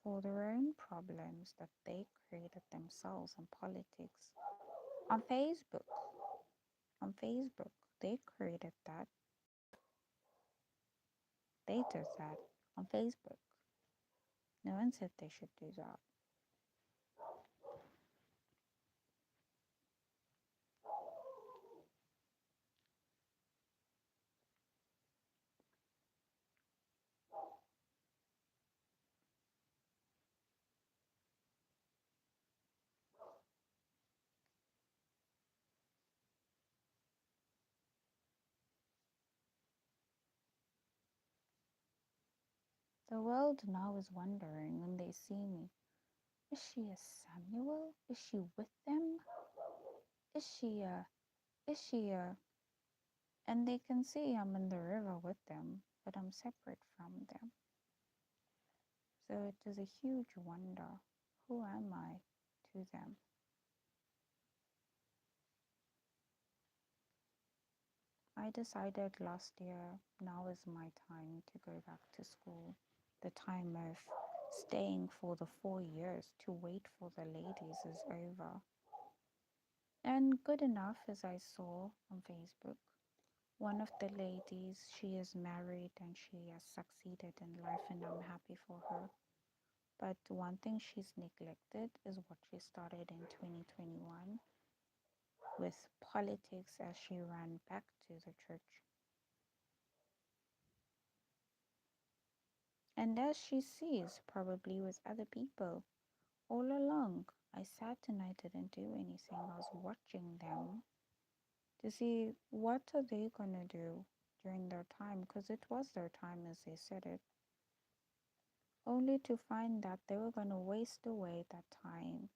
for their own problems that they created themselves in politics. On Facebook, on Facebook, they created that. They did that on Facebook. No one said they should do that. The world now is wondering when they see me, is she a Samuel? Is she with them? Is she a, and they can see I'm in the river with them, but I'm separate from them. So it is a huge wonder, who am I to them? I decided last year, now is my time to go back to school. The time of staying for the 4 years to wait for the ladies is over. And good enough, as I saw on Facebook, one of the ladies, she is married and she has succeeded in life, and I'm happy for her. But one thing she's neglected is what she started in 2021 with politics as she ran back to the church. And as she sees, probably with other people, all along, I sat and I didn't do anything. I was watching them to see what are they going to do during their time, because it was their time as they said it, only to find that they were going to waste away that time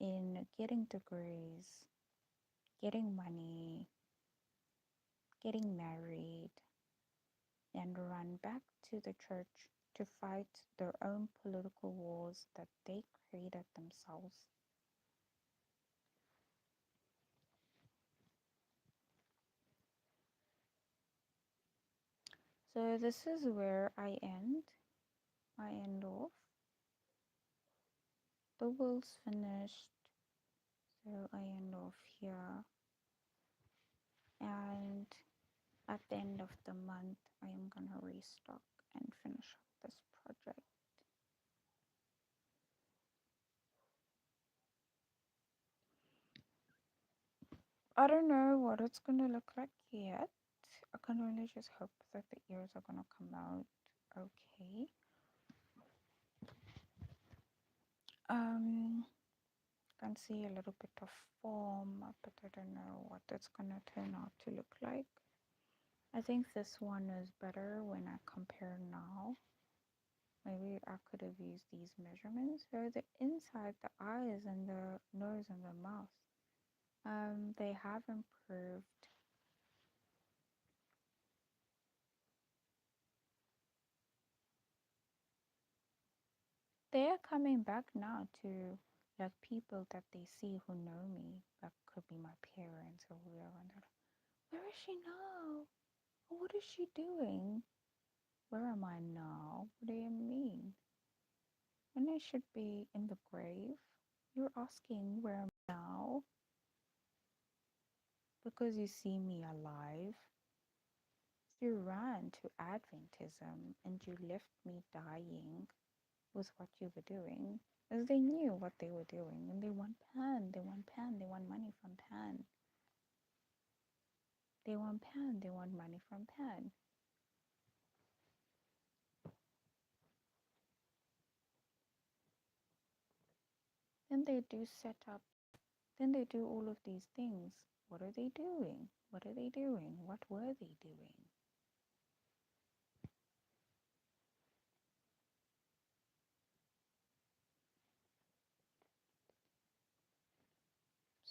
in getting degrees, getting money, getting married, and run back to the church to fight their own political wars that they created themselves. So this is where I end. I end off. The world's finished, so I end off here. And at the end of the month, I am gonna restock and finish up this project. I don't know what it's gonna look like yet. I can only just hope that the ears are gonna come out okay. Can see a little bit of form, but I don't know what it's gonna turn out to look like. I think this one is better when I compare now. Maybe I could have used these measurements. So the inside, the eyes and the nose and the mouth, they have improved. They are coming back now to like people that they see who know me. That could be my parents or whoever. And they're like, where is she now? What is she doing? Where am I now? What do you mean? When I should be in the grave? You're asking where am I now? Because you see me alive. You ran to Adventism and you left me dying with what you were doing. As they knew what they were doing and they want Pan, they want Pan, they want money from Pan. They want Pan, they want money from Pan. Then they do set up, then they do all of these things. What are they doing? What are they doing? What were they doing?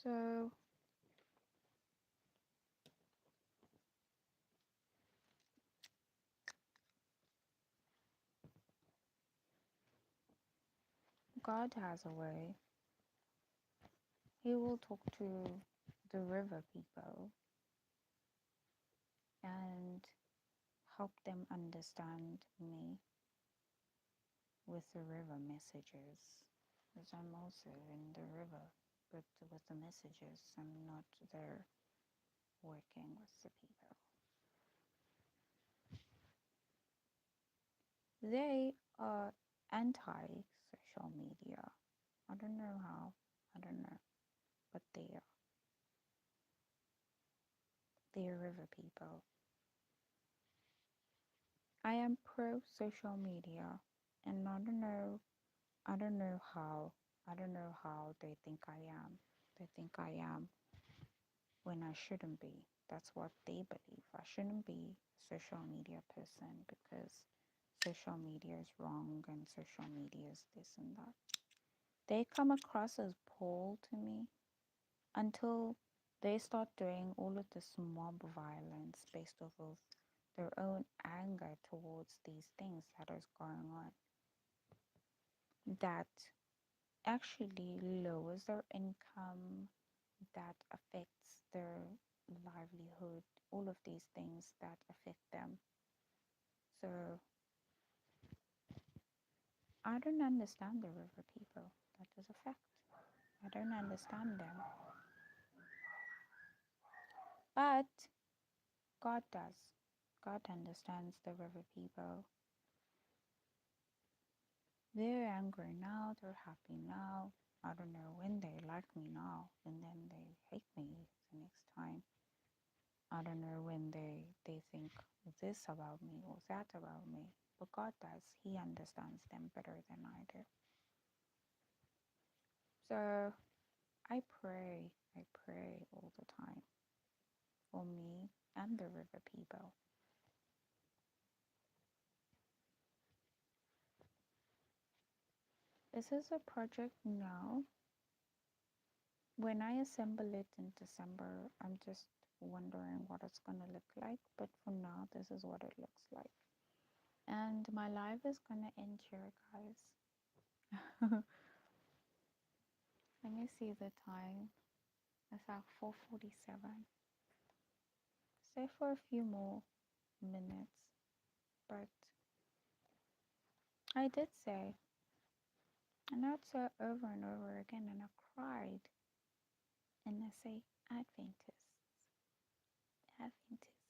So God has a way. He will talk to the river people and help them understand me with the river messages. Because I'm also in the river, but with the messages, I'm not there working with the people. They are anti social media. I don't know how, I don't know, but they are. They are river people. I am pro social media, and I don't know how, I don't know how they think I am. They think I am when I shouldn't be. That's what they believe. I shouldn't be a social media person because social media is wrong and social media is this and that. They come across as Paul to me until they start doing all of this mob violence based off of their own anger towards these things that is going on that actually lowers their income, that affects their livelihood, all of these things that affect them. So I don't understand the river people. That is a fact. I don't understand them. But God does. God understands the river people. They're angry now, they're happy now. I don't know when they like me now and then they hate me the next time. I don't know when they think this about me or that about me. But God does. He understands them better than I do. So I pray all the time for me and the river people. Is this a project now? When I assemble it in December, I'm just wondering what it's going to look like. But for now, this is what it looks like. And my life is going to end here, guys. Let me see the time. It's like 4:47. Stay for a few more minutes. But I did say, and I'd say over and over again, and I cried. And I say, Adventists, Adventists,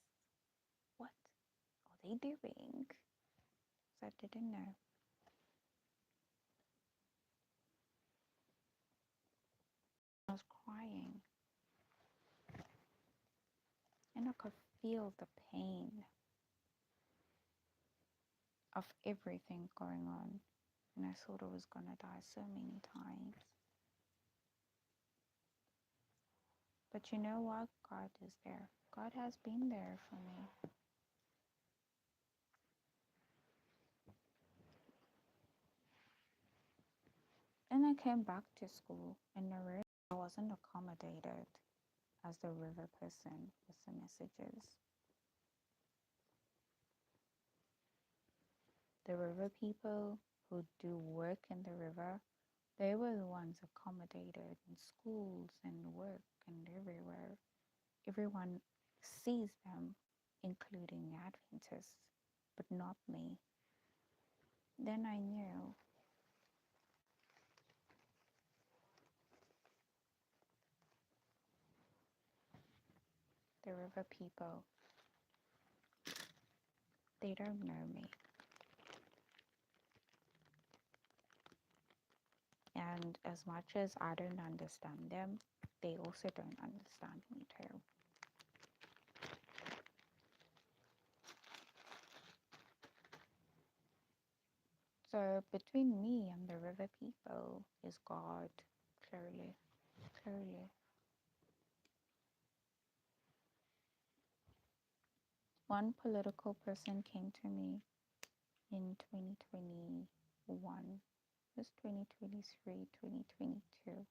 what are they doing? So I didn't know. I was crying, and I could feel the pain of everything going on. And I thought I was going to die so many times. But you know what? God is there. God has been there for me. And I came back to school and I realized I wasn't accommodated as the river person with the messages. The river people who do work in the river, they were the ones accommodated in schools and work and everywhere. Everyone sees them, including Adventists, but not me. Then I knew the river people, they don't know me. And as much as I don't understand them, they also don't understand me too. So between me and the river people is God, clearly, clearly. One political person came to me in 2021, it was 2023, 2022.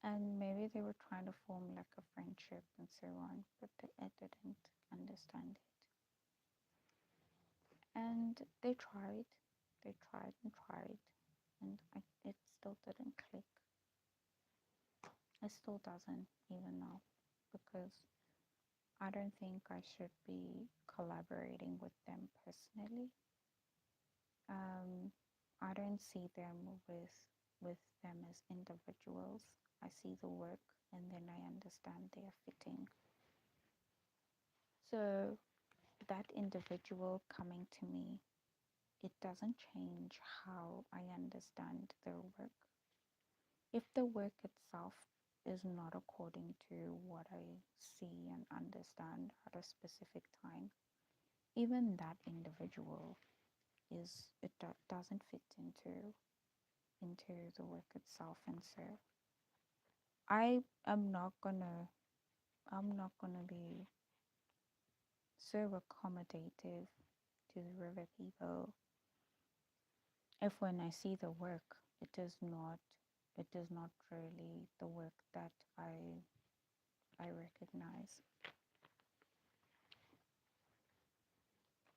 And maybe they were trying to form like a friendship and so on, but I didn't understand it. And they tried and tried, and it still didn't click. It still doesn't even now, because I don't think I should be collaborating with them personally. I don't see them with them as individuals. I see the work and then I understand they are fitting. So that individual coming to me, it doesn't change how I understand their work. If the work itself is not according to what I see and understand at a specific time, even that individual doesn't fit into the work itself. And so I am not gonna be so accommodative to the river people if when I see the work it is not really the work that I recognize.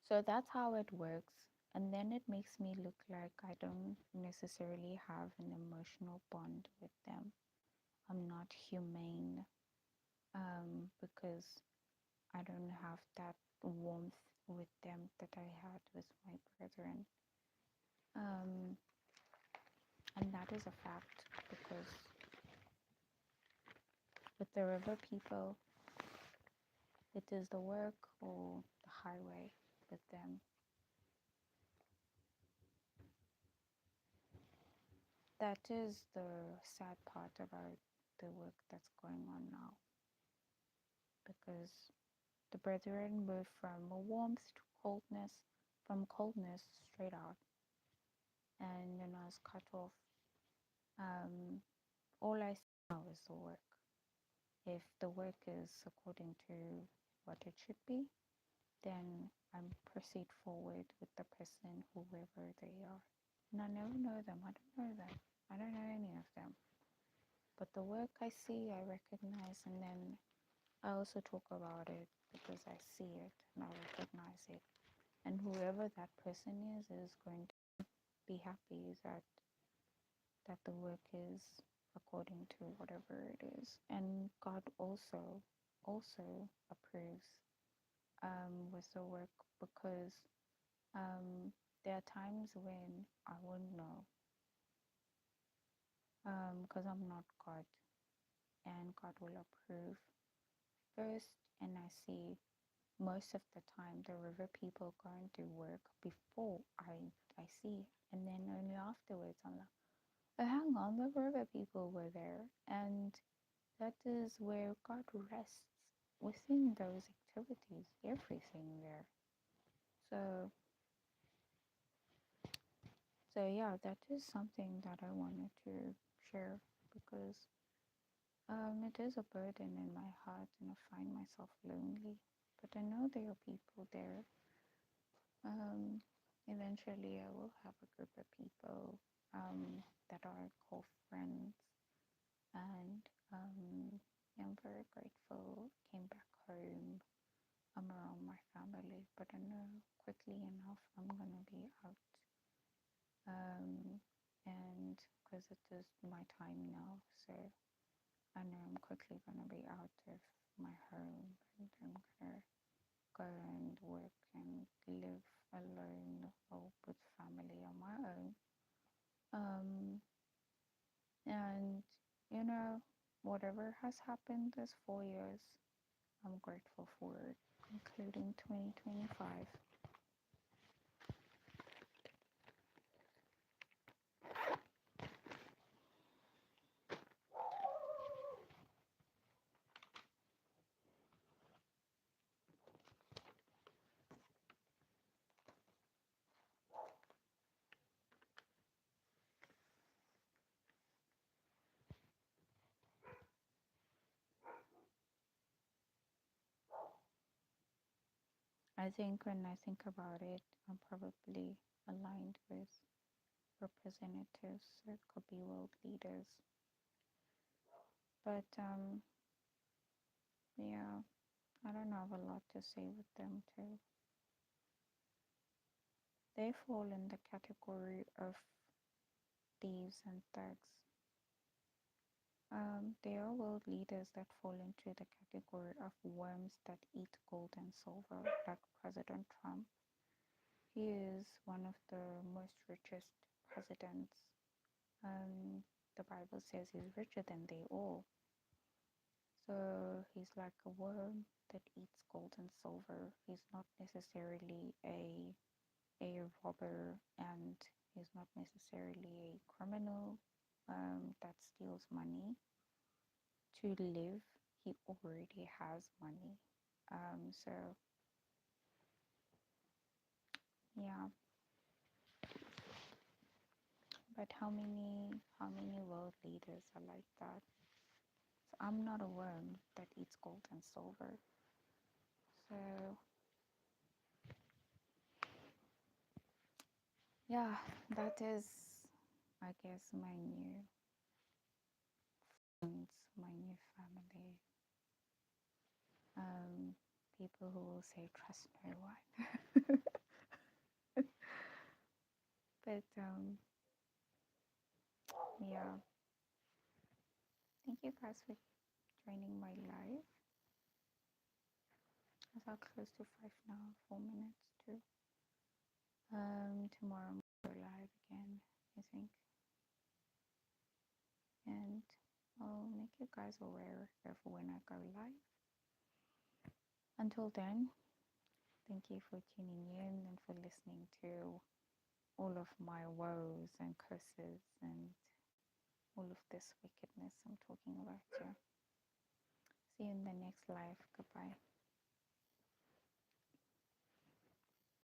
So that's how it works. And then it makes me look like I don't necessarily have an emotional bond with them. I'm not humane, because I don't have that warmth with them that I had with my brethren. And that is a fact, because the river people, it is the work or the highway with them. That is the sad part about the work that's going on now, because the brethren moved from warmth to coldness, from coldness straight out, and it's cut off. All I see now is the work. If the work is according to what it should be, then I proceed forward with the person, whoever they are. And I never know them. I don't know them. I don't know any of them. But the work I see, I recognize, and then I also talk about it because I see it and I recognize it. And whoever that person is going to be happy that the work is according to whatever it is. And God also approves with the work, because there are times when I won't know, because I'm not God, and God will approve first. And I see most of the time the river people going to work before I see, and then only afterwards I'm like, oh, hang on, the river people were there. And that is where God rests within those activities, everything there. So yeah, that is something that I wanted to share, because it is a burden in my heart, and I find myself lonely. But I know there are people there. Eventually, I will have a group of people that are called friends, and I'm very grateful. Came back home. I'm around my family, but I know quickly enough I'm gonna be out. And because it is my time now, so I know I'm quickly gonna be out of my home, and I'm gonna go and work and live alone or with family on my own. And whatever has happened this 4 years, I'm grateful for it, including 2025. I think when I think about it, I'm probably aligned with representatives, so it could be world leaders. But yeah, I don't have a lot to say with them too. They fall in the category of thieves and thugs. There are world leaders that fall into the category of worms that eat gold and silver, like President Trump. He is one of the most richest presidents. The Bible says he's richer than they all. So he's like a worm that eats gold and silver. He's not necessarily a robber, and he's not necessarily a criminal that steals money to live. He already has money. So yeah, but how many world leaders are like that? So I'm not a worm that eats gold and silver. So yeah, that is, I guess, my new friends, my new family. People who will say trust no one. But yeah, thank you guys for joining my live. It's all close to 5 now, 4 minutes too. Tomorrow I'm going to go live again, I think, and I'll make you guys aware of when I go live. Until then, thank you for tuning in and for listening to all of my woes and curses and all of this wickedness I'm talking about here. See you in the next live.